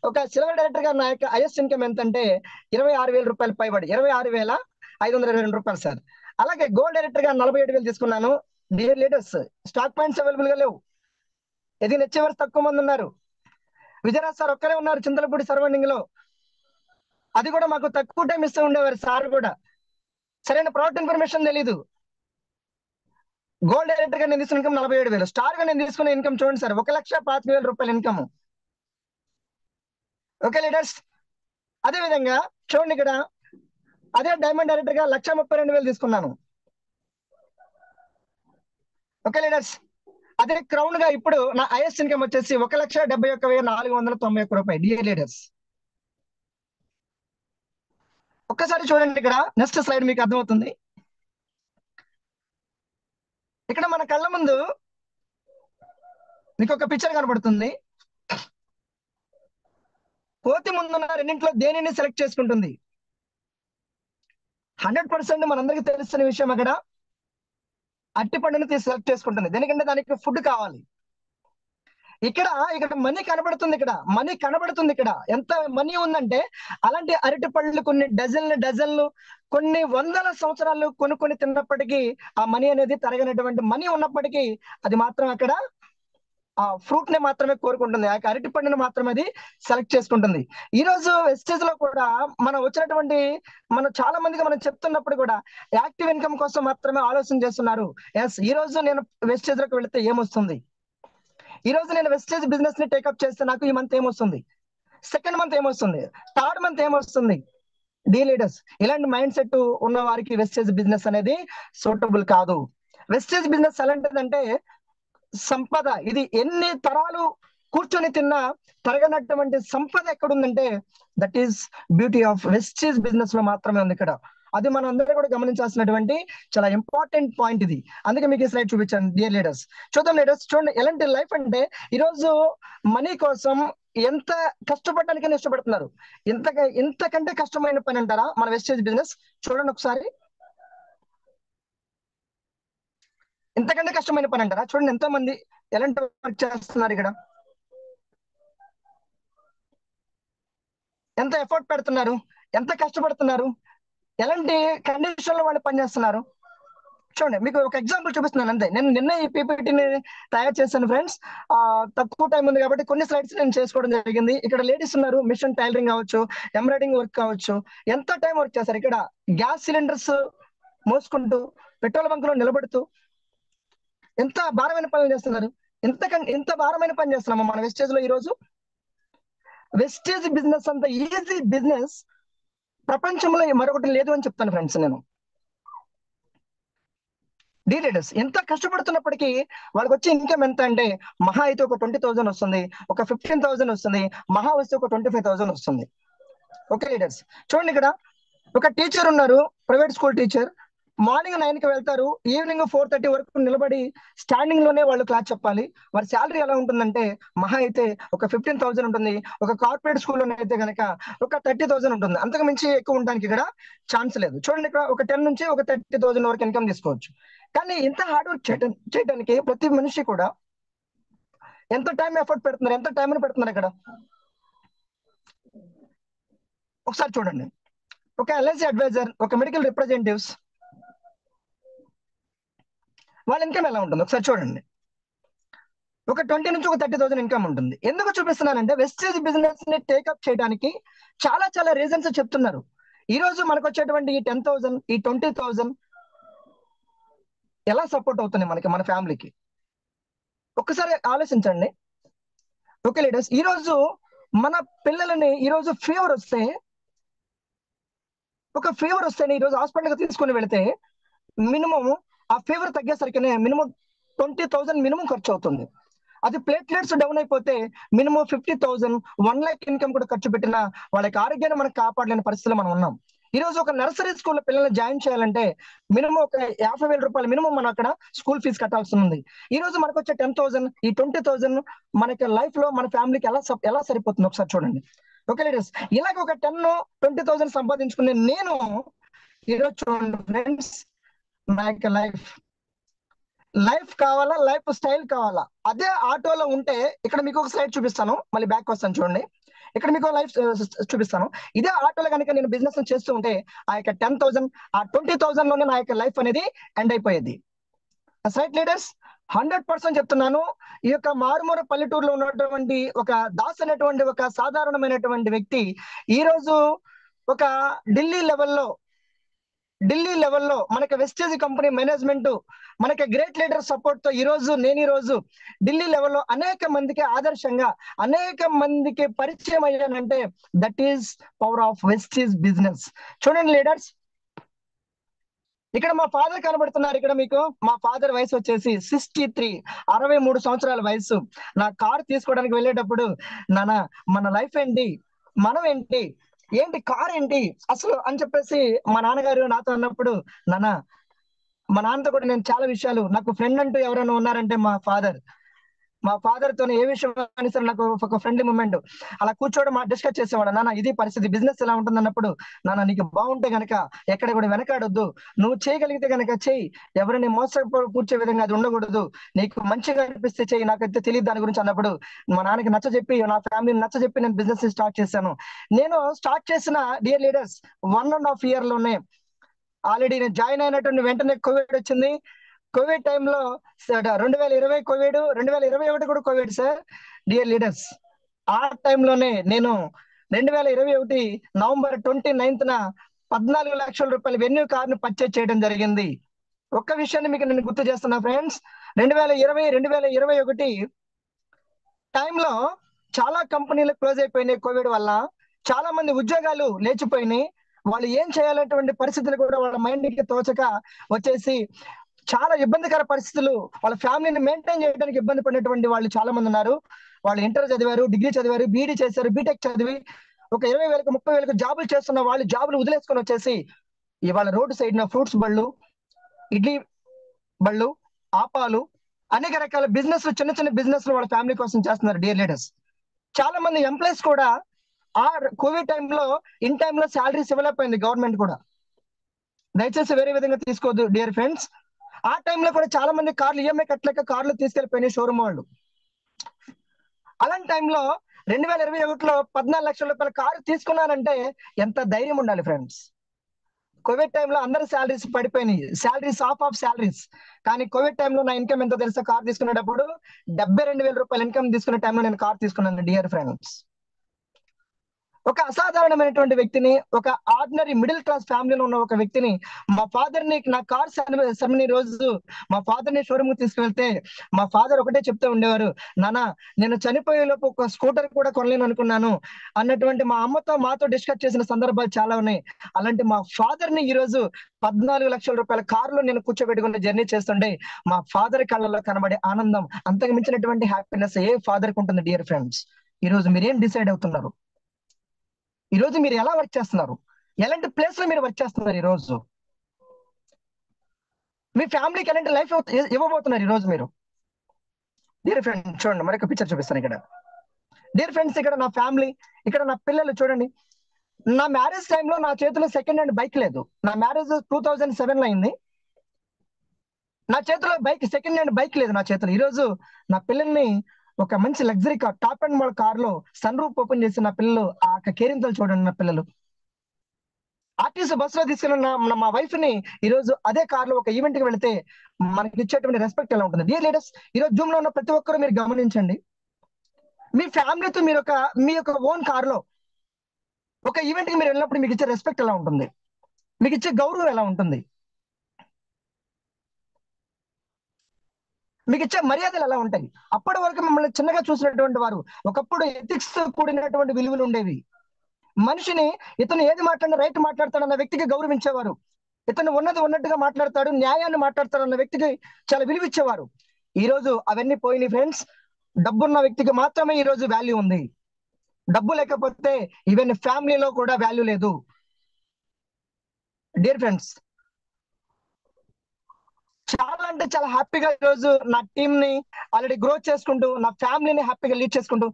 ఒక సిల్వర్ డైరెక్టర్ గా నా యొక్క హైయెస్ట్ ఇన్కమ్ ఎంత అంటే 26,000 రూపాయలు పైబడి, 26,522 రూపాయలు సార్. అలాగే గోల్డ్ డైరెక్టర్ గా 47,000 తీసుకున్నాను. Dear leaders, stock points available గా లేవు, ఇది నెచ్చేవారు తక్కువ మంది ఉన్నారు. విజయరాజ్ సార్ ఒక్కరే ఉన్నారు చింతలపూడి సరౌండింగ్ లో, అది కూడా మాకు తక్కువ టైం ఇస్తూ ఉండేవారు సార్ కూడా, సరైన ప్రోడక్ట్ ఇన్ఫర్మేషన్ తెలీదు. గోల్డ్ డైరెక్టర్ గా నేను తీసుకున్న ఇన్కమ్ 47,000. స్టార్ గా నేను తీసుకున్న ఇన్కమ్ చూడండి సార్, 1,25,000 రూపాయల ఇన్కమ్. ఓకే లీడర్స్, అదే విధంగా చూడండి ఇక్కడ, అదే డైమండ్ డైరెక్టర్ గా 1,32,000 తీసుకున్నాను. ఓకే లీడర్స్, అదే క్రౌన్ గా ఇప్పుడు నా హైయెస్ట్ ఇన్కమ్ వచ్చేసి 1,71,491 రూపాయలు. డియర్ లీడర్స్, ఒక్కసారి చూడండి ఇక్కడ, నెక్స్ట్ స్లైడ్ మీకు అర్థమవుతుంది. ఇక్కడ మన కళ్ళ ముందు మీకు ఒక పిక్చర్ కనబడుతుంది. కోతి ముందున్న రెండింటిలో దేనిని సెలెక్ట్ చేసుకుంటుంది? 100% మనందరికీ తెలుస్తున్న విషయం, అక్కడ అట్టి పండుని సెలెక్ట్ చేసుకుంటుంది. దేనికంటే దానికి ఫుడ్ కావాలి. ఇక్కడ మనీ కనబడుతుంది, ఇక్కడ మనీ కనబడుతుంది. ఇక్కడ ఎంత మనీ ఉందంటే, అలాంటి అరటి పళ్ళు కొన్ని డజన్లు కొన్ని వందల సంవత్సరాలు కొనుక్కొని తిన్నప్పటికీ ఆ మనీ అనేది తరగనటువంటి మనీ ఉన్నప్పటికీ అది మాత్రం అక్కడ ఆ ఫ్రూట్ ని మాత్రమే కోరుకుంటుంది, ఆ అరటి పండుని మాత్రమే అది సెలెక్ట్ చేసుకుంటుంది. ఈ రోజు వెస్టేజ్ లో కూడా మనం వచ్చినటువంటి, మనం చాలా మందికి మనం చెప్తున్నప్పుడు కూడా యాక్టివ్ ఇన్కమ్ కోసం మాత్రమే ఆలోచన చేస్తున్నారు. ఎస్, ఈ రోజు నేను వెస్టేజ్ లోకి వెళితే ఏమొస్తుంది, ఈ రోజు నేను వెస్టేజ్ బిజినెస్ ని టేకప్ చేస్తే నాకు ఈ మంత్ ఏమొస్తుంది, సెకండ్ మంత్ ఏమొస్తుంది, థర్డ్ మంత్ ఏమొస్తుంది. డీ లీడర్స్, ఇలాంటి మైండ్ సెట్ ఉన్న వారికి వెస్టేజ్ బిజినెస్ అనేది సూటబుల్ కాదు. వెస్టేజ్ బిజినెస్ ఎలాంటిదంటే సంపద, ఇది ఎన్ని తరాలు కూర్చొని తిన్నా తరగనటువంటి సంపద ఎక్కడుందంటే that is beauty of wastage business లో మాత్రమే ఉంది ఇక్కడ. అది మనం అందరూ కూడా గమనించాల్సినటువంటి చాలా ఇంపార్టెంట్ పాయింట్ ఇది. అందుకే మీకు ఈ స్లైడ్ చూపించాను. డియర్ లీడర్స్, చూద్దాం లీడర్స్, చూడండి ఎలాంటి లైఫ్ అంటే, ఈరోజు మనీ కోసం ఎంత కష్టపడడానికి ఇష్టపడుతున్నారు. ఇంతకంటే కష్టమైన పని అంటారా మన వెస్టేజ్ బిజినెస్? చూడండి ఒకసారి, ఇంతకంటే కష్టమైన పని అంటారా? చూడండి ఎంతో మంది ఎలాంటి వర్క్ చేస్తున్నారు ఇక్కడ, ఎంత ఎఫర్ట్ పెడుతున్నారు, ఎంత కష్టపడుతున్నారు, ఎలాంటి కండిషన్ లో వాళ్ళు పనిచేస్తున్నారు. చూడండి, మీకు ఒక ఎగ్జాంపుల్ చూపిస్తున్నాను అంతే. నేను నిన్న ఈ పీపీటీని తయారు చేశాను ఫ్రెండ్స్. తక్కువ టైం ఉంది కాబట్టి కొన్ని స్లైడ్స్ నేను చేసుకోవడం జరిగింది. ఇక్కడ లేడీస్ ఉన్నారు, మిషన్ టైలరింగ్ కావచ్చు, ఎంబ్రాయిడింగ్ వర్క్ కావచ్చు, ఎంత టైం వర్క్ చేస్తారు. ఇక్కడ గ్యాస్ సిలిండర్స్ మోసుకుంటూ, పెట్రోల్ బంక్ లో నిలబడుతూ ఎంత భారమైన పనులు చేస్తున్నారు. ఎంత భారమైన పని చేస్తున్నాము మన వెస్టేజ్ లో. ఈ రోజు వెస్టేజ్ బిజినెస్ అంత ఈజీ బిజినెస్ ప్రపంచంలో మరొకటి లేదు అని చెప్తాను ఫ్రెండ్స్ నేను. డీ లీడర్స్ ఎంత కష్టపడుతున్నప్పటికీ వాళ్ళకి వచ్చే ఇన్కమ్ ఎంత అంటే మహా అయితే ఒక 20,000 వస్తుంది, ఒక 15,000 వస్తుంది, మహా వస్తే ఒక 25,000 వస్తుంది. ఓకే లీడర్స్, చూడండి ఇక్కడ ఒక టీచర్ ఉన్నారు, ప్రైవేట్ స్కూల్ టీచర్. మార్నింగ్ 9కి వెళ్తారు, ఈవినింగ్ 4:30 వరకు నిలబడి స్టాండింగ్ లోనే వాళ్ళు క్లాస్ చెప్పాలి. వారి శాలరీ ఎలా ఉంటుందంటే మహా అయితే ఒక 15,000 ఉంటుంది. ఒక కార్పొరేట్ స్కూల్లో అయితే కనుక ఒక 30,000 ఉంటుంది. అంతకు మించి ఎక్కువ ఉండడానికి ఇక్కడ ఛాన్స్ లేదు. చూడండి ఇక్కడ ఒక 10 నుంచి ఒక 30,000 వరకు ఇన్కమ్ తీసుకోవచ్చు. కానీ ఇంత హార్డ్ వర్క్ చేయడానికి ప్రతి మనిషి కూడా ఎంత టైం ఎఫర్ట్ పెడుతున్నారు, ఎంత టైం పెడుతున్నారు ఇక్కడ ఒకసారి చూడండి. ఒక ఎల్ఐసి అడ్వైజర్, ఒక మెడికల్ రిప్రజెంటేటివ్స్, వాళ్ళ ఇన్కమ్ ఎలా ఉంటుంది ఒకసారి చూడండి. ఒక 20 నుంచి ఒక 30,000 ఇన్కమ్ ఉంటుంది. ఎందుకు చూపిస్తున్నానంటే వెస్టేజ్ బిజినెస్ ని టేకప్ చేయడానికి చాలా చాలా రీజన్స్ చెప్తున్నారు. ఈ రోజు మనకు వచ్చేటువంటి ఈ 10,000, ఈ 20,000 ఎలా సపోర్ట్ అవుతుంది మనకి, మన ఫ్యామిలీకి ఒక్కసారి ఆలోచించండి. ఓకే లీడర్స్, ఈ రోజు మన పిల్లలని ఈ రోజు ఫీవర్ వస్తే ఈ రోజు హాస్పిటల్కి తీసుకుని వెళితే మినిమం ఆ ఫీవర్ తగ్గేసరికినే మినిమం 20,000 మినిమం ఖర్చు అవుతుంది. అది ప్లేట్లెట్స్ డౌన్ అయిపోతే మినిమం 50,000, 1 lakh ఇన్కమ్ కూడా ఖర్చు పెట్టినా వాళ్ళకి ఆరోగ్యాన్ని మనం కాపాడలేని పరిస్థితిలో మనం ఉన్నాం. ఈ రోజు ఒక నర్సరీ స్కూల్లో పిల్లల్ని జాయిన్ చేయాలంటే మినిమం ఒక 50,000 రూపాయలు మినిమం మనం అక్కడ స్కూల్ ఫీజు కట్టాల్సి ఉంది. ఈ రోజు మనకు వచ్చే 10,000, ఈ 20,000 మనకి లైఫ్ లో మన ఫ్యామిలీకి ఎలా సరిపోతుంది ఒకసారి చూడండి. ఓకే లీడర్స్, ఇలాగ ఒక 10,000-20,000 సంపాదించుకునే నేను ఈరోజు చూడండి ఫ్రెండ్స్, నా యొక్క లైఫ్ కావాలా, లైఫ్ స్టైల్ కావాలా, అదే ఆటోలో ఉంటే ఇక్కడ మీకు ఒక స్లైడ్ చూపిస్తాను, మళ్ళీ బ్యాక్ వస్తాను చూడండి. ఇక్కడ మీకు లైఫ్ చూపిస్తాను. ఇదే ఆటోలో కనుక నేను బిజినెస్ చేస్తూ ఉంటే ఆ యొక్క 10,000, ఆ 20,000 లోనే నా యొక్క లైఫ్ అనేది ఎండ్ అయిపోయేది. రైట్ లీడర్స్, 100% చెప్తున్నాను. ఈ యొక్క మారుమూల పల్లెటూరులో ఉన్నటువంటి ఒక దాస్ అనేటువంటి ఒక సాధారణమైనటువంటి వ్యక్తి ఈ రోజు ఒక ఢిల్లీ లెవెల్లో మనకి వెస్టేజ్ కంపెనీ మేనేజ్మెంట్, మనకి గ్రేట్ లీడర్ సపోర్ట్ తో నేను ఈ రోజు ఢిల్లీ లెవెల్లో అనేక మందికి ఆదర్శంగా, అనేక మందికి పరిచయం అయ్యానంటే that is power of wastage business. చూడండి లీడర్స్, ఇక్కడ మా ఫాదర్ కనబడుతున్నారు. ఇక్కడ మీకు మా ఫాదర్ వయసు వచ్చేసి 63 సంవత్సరాల వయసు. నా కారు తీసుకోవడానికి వెళ్ళేటప్పుడు నాన్న మన లైఫ్ ఏంటి, మనం ఏంటి కార్ ఏంటి అసలు అని చెప్పేసి మా నాన్నగారు నాతో అన్నప్పుడు, నాన్న మా నాన్నతో కూడా నేను చాలా విషయాలు, నాకు ఫ్రెండ్ అంటూ ఎవరైనా ఉన్నారంటే మా ఫాదర్ తో ఏ విషయం అని సరే నాకు ఒక ఫ్రెండ్లీ మూమెంట్ అలా కూర్చోవడం డిస్కస్ చేసేవాడు. నాన్న ఇది పరిస్థితి, బిజినెస్ ఎలా ఉంటుంది అన్నప్పుడు, నాన్న నీకు బాగుంటే గనక ఎక్కడ కూడా వెనకాడొద్దు, నువ్వు చేయగలిగితే గనక చెయ్యి, ఎవరిని కూర్చే విధంగా అది ఉండకూడదు, నీకు మంచిగా అనిపిస్తే చెయ్యి, నాకైతే తెలియదు దాని గురించి అన్నప్పుడు మా నాన్నకి నచ్చజెప్పి, నా ఫ్యామిలీని నచ్చజెప్పి నేను బిజినెస్ స్టార్ట్ చేశాను. నేను స్టార్ట్ చేసిన డియర్ లీడర్స్ 1.5 year లోనే ఆల్రెడీ నేను జాయిన్ అయినటువంటి వెంటనే కోవిడ్ వచ్చింది. కోవిడ్ టైంలో 2020 కోవిడ్, 2021 కూడా కోవిడ్ సార్. డియర్ లీడర్స్, ఆ టైంలోనే నేను 2021 November 29th 14 లక్షల రూపాయల వెన్యూ కార్ను పర్చేజ్ చేయడం జరిగింది. ఒక్క విషయాన్ని మీకు నేను గుర్తు చేస్తున్నా ఫ్రెండ్స్, 2021 టైంలో చాలా కంపెనీలు క్లోజ్ అయిపోయినాయి కోవిడ్ వల్ల, చాలా మంది ఉద్యోగాలు లేచిపోయినాయి. వాళ్ళు ఏం చేయాలనేటువంటి పరిస్థితులు కూడా వాళ్ళ మైండ్కి తోచక వచ్చేసి చాలా ఇబ్బందికర పరిస్థితులు, వాళ్ళ ఫ్యామిలీని మెయింటైన్ చేయడానికి ఇబ్బంది పడినటువంటి వాళ్ళు చాలా మంది ఉన్నారు. వాళ్ళు ఇంటర్ చదివారు, డిగ్రీ చదివారు, బీఈడీ చేశారు, బీటెక్ చదివి ఒక 20,000, 30,000 జాబులు చేస్తున్న వాళ్ళు జాబులు వదిలేసుకొని వచ్చేసి ఇవాళ రోడ్డు సైడ్ ఫ్రూట్స్ బళ్ళు, ఇడ్లీ బళ్ళు, ఆపాలు, అనేక రకాల బిజినెస్, చిన్న బిజినెస్ వాళ్ళ ఫ్యామిలీ కోసం చేస్తున్నారు. డియర్ లీడర్స్, చాలా మంది ఎంప్లాయీస్ కూడా ఆ కోవిడ్ టైంలో ఇన్ టైంలో శాలరీస్ ఇవ్వలేకపోయింది గవర్నమెంట్ కూడా. దయచేసి వేరే విధంగా తీసుకోవద్దు డియర్ ఫ్రెండ్స్. ఆ టైంలో కూడా చాలా మంది కార్లు ఈఎంఐ కట్టలేక కార్లు తీసుకెళ్లిపోయినాయి షోరూమ్ వాళ్ళు. అలాంటి టైంలో 2021లో 14 లక్షల రూపాయల కారు తీసుకున్నానంటే ఎంత ధైర్యం ఉండాలి ఫ్రెండ్స్. కోవిడ్ టైంలో అందరి శాలరీస్ పడిపోయినాయి, శాలరీస్ ఆఫ్ శాలరీస్. కానీ కోవిడ్ టైంలో నా ఇన్కమ్ ఎంతో తెలుసా? కార్ తీసుకునేటప్పుడు 72,000 రూపాయల ఇన్కమ్ తీసుకునే టైంలో నేను కార్ తీసుకున్నాను డియర్ ఫ్రెండ్స్. ఒక అసాధారణమైనటువంటి వ్యక్తిని, ఒక ఆర్డినరీ మిడిల్ క్లాస్ ఫ్యామిలీలో ఉన్న ఒక వ్యక్తిని, మా ఫాదర్ ని నా కార్ సెరమనీ రోజు మా ఫాదర్ ని షోరూమ్ కి తీసుకువెళ్తే మా ఫాదర్ ఒకటే చెప్తూ ఉండేవారు, నాన్న నేను చనిపోయే లోపు ఒక స్కూటర్ కూడా కొనలేను అనుకున్నాను అన్నటువంటి మా అమ్మతో మాతో డిస్కస్ చేసిన సందర్భాలు చాలా ఉన్నాయి. అలాంటి మా ఫాదర్ ని ఈ రోజు 14 లక్షల రూపాయల కారులో నేను కూర్చోబెట్టుకుని జర్నీ చేస్తుంటే మా ఫాదర్ కళ్ళలో కనబడే ఆనందం, అంతకు మించినటువంటి హ్యాపీనెస్ ఏ ఫాదర్ కు ఉంటుంది. డియర్ ఫ్రెండ్స్, ఈ రోజు మీరు ఏం డిసైడ్ అవుతున్నారు? ఈ రోజు మీరు ఎలా వర్క్ చేస్తున్నారు? ఎలాంటి ప్లేస్ లో మీరు వర్క్ చేస్తున్నారు? ఈ రోజు మీ ఫ్యామిలీకి ఎలాంటి లైఫ్ ఇవ్వబోతున్నారు ఈ రోజు మీరు? డియర్ ఫ్రెండ్స్, చూడండి మరొక పిక్చర్ చూపిస్తాను ఇక్కడ. డియర్ ఫ్రెండ్స్, ఇక్కడ నా ఫ్యామిలీ, ఇక్కడ నా పిల్లలు చూడండి. నా మ్యారేజ్ టైంలో నా చేతిలో సెకండ్ హ్యాండ్ బైక్ లేదు. నా మ్యారేజ్ 2007 లో అయింది. నా చేతిలో సెకండ్ హ్యాండ్ బైక్ లేదు నా చేతిలో. ఈ రోజు నా పిల్లల్ని ఒక మంచి luxury car, top and model car లో సన్ రూఫ్ ఓపెన్ చేసి నా పిల్లలు ఆ కేరింతలు చూడండి. నా పిల్లలు ఆర్టీసీ బస్ లో తీసుకెళ్ళిన మా వైఫ్ ని ఈ రోజు అదే కార్ లో ఒక ఈవెంట్ కి వెళితే మనకి ఇచ్చేటువంటి రెస్పెక్ట్ ఎలా ఉంటుంది? డియర్ లీడర్స్, ఈ రోజు జూమ్ లో ఉన్న ప్రతి ఒక్కరు మీరు గమనించండి. మీ ఫ్యామిలీతో మీరు మీ యొక్క ఓన్ కార్ లో ఒక ఈవెంట్ కి మీరు వెళ్ళినప్పుడు మీకు ఇచ్చే రెస్పెక్ట్ ఎలా ఉంటుంది? మీకు ఇచ్చే గౌరవం ఎలా ఉంటుంది? మీకు ఇచ్చే మర్యాదలు ఎలా ఉంటాయి? అప్పటి వరకు మిమ్మల్ని చిన్నగా చూసినటువంటి వారు ఒకప్పుడు ఎథిక్స్ కూడినటువంటి విలువలు ఉండేవి. మనిషిని ఇతను ఏది మాట్లాడినా రైట్ మాట్లాడతాడన్న వ్యక్తికి గౌరవించేవారు. ఇతను ఉన్నది ఉన్నట్టుగా మాట్లాడతాడు, న్యాయాన్ని మాట్లాడతాడు అన్న వ్యక్తికి చాలా విలువ ఇచ్చేవారు. ఈ రోజు అవన్నీ పోయినాయి ఫ్రెండ్స్. డబ్బున్న వ్యక్తికి మాత్రమే ఈ రోజు వాల్యూ ఉంది. డబ్బు లేకపోతే ఈవెన్ ఫ్యామిలీలో కూడా వాల్యూ లేదు. డియర్ ఫ్రెండ్స్, చాలా అంటే చాలా హ్యాపీగా ఈ రోజు నా టీమ్ ని ఆల్రెడీ గ్రోత్ చేసుకుంటూ, నా ఫ్యామిలీని హ్యాపీగా లీడ్ చేసుకుంటూ,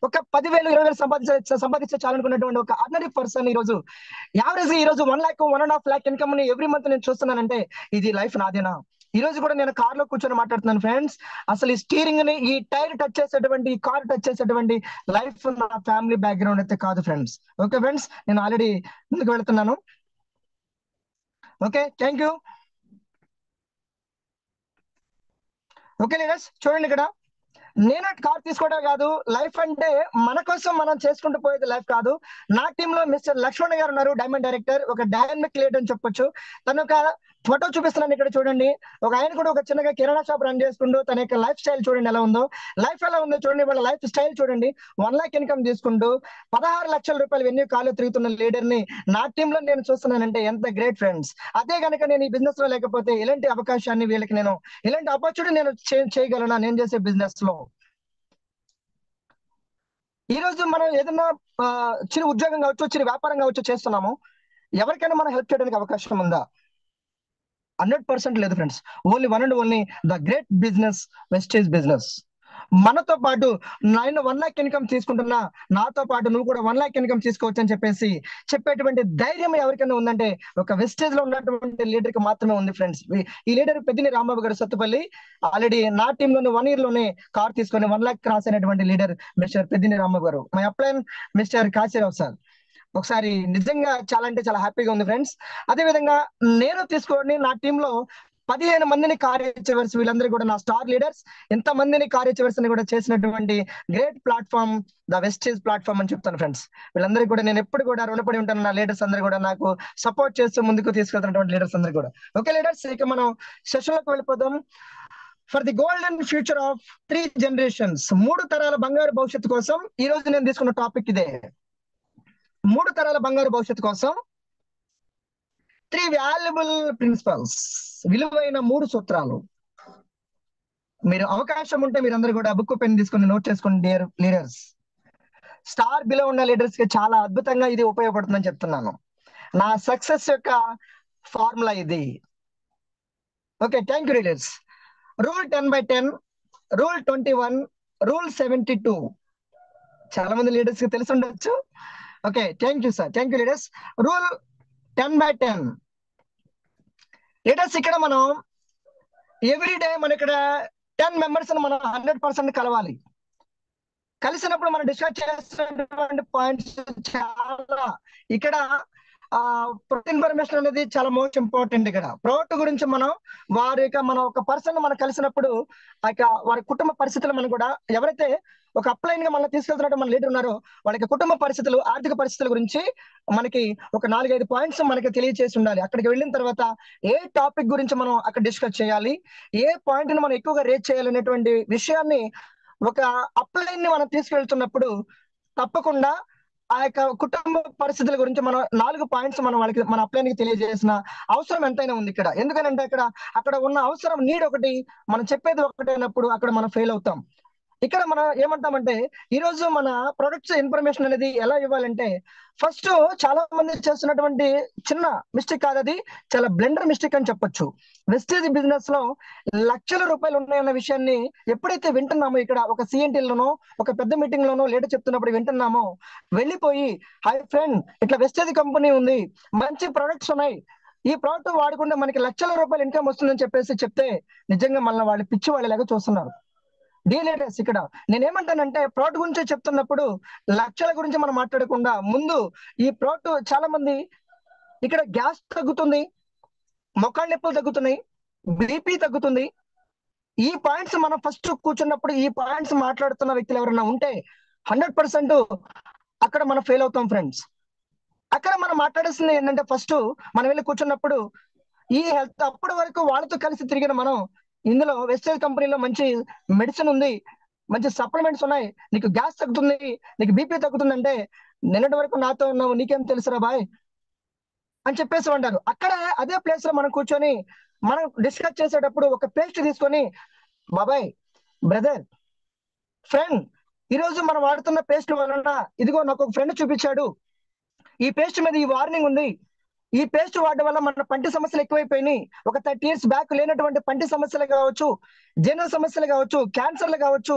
ఒక 10,000 20,000 సంపాదించే చాలనుకున్నటువంటి ఒక ఆర్డినరీ పర్సన్ ఈ రోజు యావరేజ్ ఈ రోజు 1 lakh 1.5 lakh ఇన్కమ్ ని ఎవ్రీ మంత్ నేను చూస్తున్నానంటే ఇది లైఫ్ నాదేనా? ఈ రోజు కూడా నేను కార్ లో కూర్చొని మాట్లాడుతున్నాను ఫ్రెండ్స్. అసలు ఈ స్టీరింగ్ ని, ఈ టైర్ టచ్ చేసేటువంటి, ఈ కార్ టచ్ చేసేటువంటి లైఫ్ నా ఫ్యామిలీ బ్యాక్గ్రౌండ్ అయితే కాదు ఫ్రెండ్స్. ఓకే ఫ్రెండ్స్, నేను ఆల్రెడీ ముందుకు వెళ్తున్నాను. Okay, thank you. Okay leaders, చూడండి ఇక్కడ నేను కార్ తీసుకోవడం కాదు. లైఫ్ అంటే మన కోసం మనం చేసుకుంటూ పోయేది లైఫ్ కాదు. నా టీమ్ లో మిస్టర్ లక్ష్మణ్ గారు ఉన్నారు, డైమండ్ డైరెక్టర్, ఒక డైనమిక్ లీడర్ అని చెప్పొచ్చు. తను ఒక ఫోటో చూపిస్తున్నాను ఇక్కడ చూడండి. ఒక ఆయన కూడా ఒక చిన్నగా కిరాణా షాప్ రన్ చేసుకుంటూ తన యొక్క లైఫ్ స్టైల్ చూడండి ఎలా ఉందో. లైఫ్ ఎలా ఉందో చూడండి, వాళ్ళ లైఫ్ స్టైల్ చూడండి. 1 lakh ఇన్కమ్ తీసుకుంటూ 16 లక్షల రూపాయలు వెన్యూ కాలు తిరుగుతున్న లీడర్ ని నా టీమ్ లో నేను చూస్తున్నానంటే ఎంత గ్రేట్ ఫ్రెండ్స్. అదే కనుక నేను ఈ బిజినెస్ లో లేకపోతే ఇలాంటి అవకాశాన్ని వీళ్ళకి నేను, ఇలాంటి ఆపర్చునిటీ నేను చేయగలనా నేను చేసే బిజినెస్ లో? ఈ రోజు మనం ఏదన్నా చిరు ఉద్యోగం కావచ్చు, చిరు వ్యాపారం కావచ్చు చేస్తున్నాము, ఎవరికైనా మనం హెల్ప్ చేయడానికి అవకాశం ఉందా? 100% లేదు friends. Only one and only the great business Vestige business. మనతో పాటు నేను 1 lakh ఇన్కమ్ తీసుకుంటున్నా, నాతో పాటు నువ్వు కూడా 1 lakh ఇన్కమ్ తీసుకోవచ్చు అని చెప్పేటువంటి ధైర్యం ఎవరికైనా ఉందంటే ఒక వెస్టేజ్ లో ఉన్నటువంటి లీడర్ కి మాత్రమే ఉంది ఫ్రెండ్స్. ఈ లీడర్ పెద్దిని రాంబాబు గారు సత్తుపల్లి. ఆల్రెడీ నా టీమ్ లోనే 1 year లోనే కార్ తీసుకొని 1 lakh క్రాస్ అయినటువంటి లీడర్ మిస్టర్ పెద్దిని రాంబాబు గారు. My upline mister Kashirao sir. ఒకసారి నిజంగా చాలా అంటే చాలా హ్యాపీగా ఉంది ఫ్రెండ్స్. అదే విధంగా నేను తీసుకొని నా టీమ్ లో 15 మందిని కార్యచవర్స్, వీళ్ళందరూ కూడా నా స్టార్ లీడర్స్. ఎంత మందిని కార్యచవర్స్ ని కూడా చేసినటువంటి great platform the Vestige platform అని చెప్తాను ఫ్రెండ్స్. వీళ్ళందరూ కూడా నేను ఎప్పుడు కూడా రుణపడి ఉంటాను. నా లీడర్స్ అందరూ కూడా నాకు సపోర్ట్ చేస్తూ ముందుకు తీసుకెళ్తున్నటువంటి లీడర్స్ అందరూ కూడా. ఓకే లీడర్స్, ఇక మనం సెషన్ లోకి వెళ్ళిపోదాం. For the golden future of 3 generations, 3 తరాల బంగారు భవిష్యత్తు కోసం ఈ రోజు నేను తీసుకున్న టాపిక్ ఇదే. 3 తరాల బంగారు భవిష్యత్తు కోసం 3 వాల్యుబుల్ ప్రిన్సిపల్స్, విలువైన 3 సూత్రాలు. మీరు అవకాశం ఉంటే మీరందరూ కూడా బుక్ పెన్ తీసుకొని నోట్ చేసుకోండి డియర్ లీడర్స్. స్టార్ బిలో ఉన్న లీడర్స్ కి చాలా అద్భుతంగా ఇది ఉపయోగపడుతుందని చెప్తున్నాను. నా సక్సెస్ యొక్క ఫార్ములా ఇది. Okay, thank you leaders. Rule 10/10, rule 21, rule 72. చాలా మంది లీడర్స్ కి తెలిసి ఉండొచ్చు. Okay, thank you sir, thank you leaders. Rule 10/10 leaders, ఇక్కడ మనం ఎవ్రీ డే మన ఇక్కడ 10 members మనం 100% కలవాలి. కలిసినప్పుడు మనం డిస్కస్ చేస్తున్నటువంటి పాయింట్స్ చాలా ఇక్కడ ప్రొడక్ట్ ఇన్ఫర్మేషన్ అనేది చాలా మోస్ట్ ఇంపార్టెంట్. ఇక్కడ ప్రోడక్ట్ గురించి మనం మనం ఒక పర్సన్ మనం కలిసినప్పుడు వారి కుటుంబ పరిస్థితులు మనం కూడా ఎవరైతే ఒక అప్లైన్ గా మనం తీసుకెళ్తున్నట్టు మన లీడర్ ఉన్నారో వాళ్ళకి కుటుంబ పరిస్థితులు, ఆర్థిక పరిస్థితుల గురించి మనకి ఒక 4-5 పాయింట్స్ మనకి తెలియచేసి ఉండాలి. అక్కడికి వెళ్ళిన తర్వాత ఏ టాపిక్ గురించి మనం అక్కడ డిస్కస్ చేయాలి, ఏ పాయింట్ ని మనం ఎక్కువగా రేట్ చేయాలి అనేటువంటి విషయాన్ని ఒక అప్లైన్ ని మనం తీసుకెళ్తున్నప్పుడు తప్పకుండా ఆ యొక్క కుటుంబ పరిస్థితుల గురించి మనం 4 పాయింట్స్ మనం వాళ్ళకి మన అప్లైన్ కి తెలియజేసిన అవసరం ఎంతైనా ఉంది ఇక్కడ. ఎందుకంటే అక్కడ ఉన్న అవసరం నీడ్ ఒకటి, మనం చెప్పేది ఒకటైనప్పుడు అక్కడ మనం ఫెయిల్ అవుతాం. ఇక్కడ మనం ఏమంటామంటే ఈ రోజు మన ప్రొడక్ట్స్ ఇన్ఫర్మేషన్ అనేది ఎలా ఇవ్వాలంటే ఫస్ట్ చాలా మంది చేస్తున్నటువంటి చిన్న మిస్టేక్ కాదు, అది చాలా బ్లెండర్ మిస్టేక్ అని చెప్పొచ్చు. వెస్టేజ్ బిజినెస్ లో లక్షల రూపాయలు ఉన్నాయన్న విషయాన్ని ఎప్పుడైతే వింటున్నామో, ఇక్కడ ఒక సిఎన్టీలోనో ఒక పెద్ద మీటింగ్ లోనో లీడర్ చెప్తున్నప్పుడు వింటున్నామో, వెళ్ళిపోయి హై ఫ్రెండ్ ఇట్లా వెస్టేజ్ కంపెనీ ఉంది, మంచి ప్రొడక్ట్స్ ఉన్నాయి, ఈ ప్రోడక్ట్ వాడుకుంటే మనకి లక్షల రూపాయలు ఇన్కమ్ వస్తుందని చెప్పేసి చెప్తే నిజంగా మళ్ళీ వాళ్ళు పిచ్చి వాళ్ళలాగా చూస్తున్నారు. డీలేటర్స్ ఇక్కడ నేనేమంటానంటే ప్రోడక్ట్ గురించి చెప్తున్నప్పుడు లక్షల గురించి మనం మాట్లాడకుండా ముందు ఈ ప్రోడక్ట్ చాలా మంది ఇక్కడ గ్యాస్ తగ్గుతుంది, మొక్కల నొప్పులు తగ్గుతున్నాయి, బీపీ తగ్గుతుంది. ఈ పాయింట్స్ మనం ఫస్ట్ కూర్చున్నప్పుడు ఈ పాయింట్స్ మాట్లాడుతున్న వ్యక్తులు ఎవరైనా ఉంటే 100% అక్కడ మనం ఫెయిల్ అవుతాం ఫ్రెండ్స్. అక్కడ మనం మాట్లాడాల్సింది ఏంటంటే ఫస్ట్ మనం వెళ్ళి కూర్చున్నప్పుడు ఈ హెల్త్ అప్పటి వరకు వాళ్ళతో కలిసి తిరిగిన మనం ఇందులో వెస్టేజ్ కంపెనీలో మంచి మెడిసిన్ ఉంది, మంచి సప్లిమెంట్స్ ఉన్నాయి, నీకు గ్యాస్ తగ్గుతుంది, నీకు బీపీ తగ్గుతుంది అంటే నిన్నటి వరకు నాతో ఉన్నావు, నీకేం తెలుసురా బాయ్ అని చెప్పేసి అంటారు. అక్కడ అదే ప్లేస్ లో మనం కూర్చొని మనం డిస్కస్ చేసేటప్పుడు ఒక పేస్ట్ తీసుకొని, బాబాయ్ బ్రదర్ ఫ్రెండ్ ఈరోజు మనం వాడుతున్న పేస్ట్ వలన ఇదిగో నాకు ఒక ఫ్రెండ్ చూపించాడు, ఈ పేస్ట్ మీద ఈ వార్నింగ్ ఉంది, ఈ పేస్ట్ వాడడం వల్ల మన పంటి సమస్యలు ఎక్కువైపోయినాయి, ఒక 30 years బ్యాక్ లేనటువంటి పంటి సమస్యలు కావచ్చు, జీర్ణ సమస్యలు కావచ్చు, క్యాన్సర్లు కావచ్చు,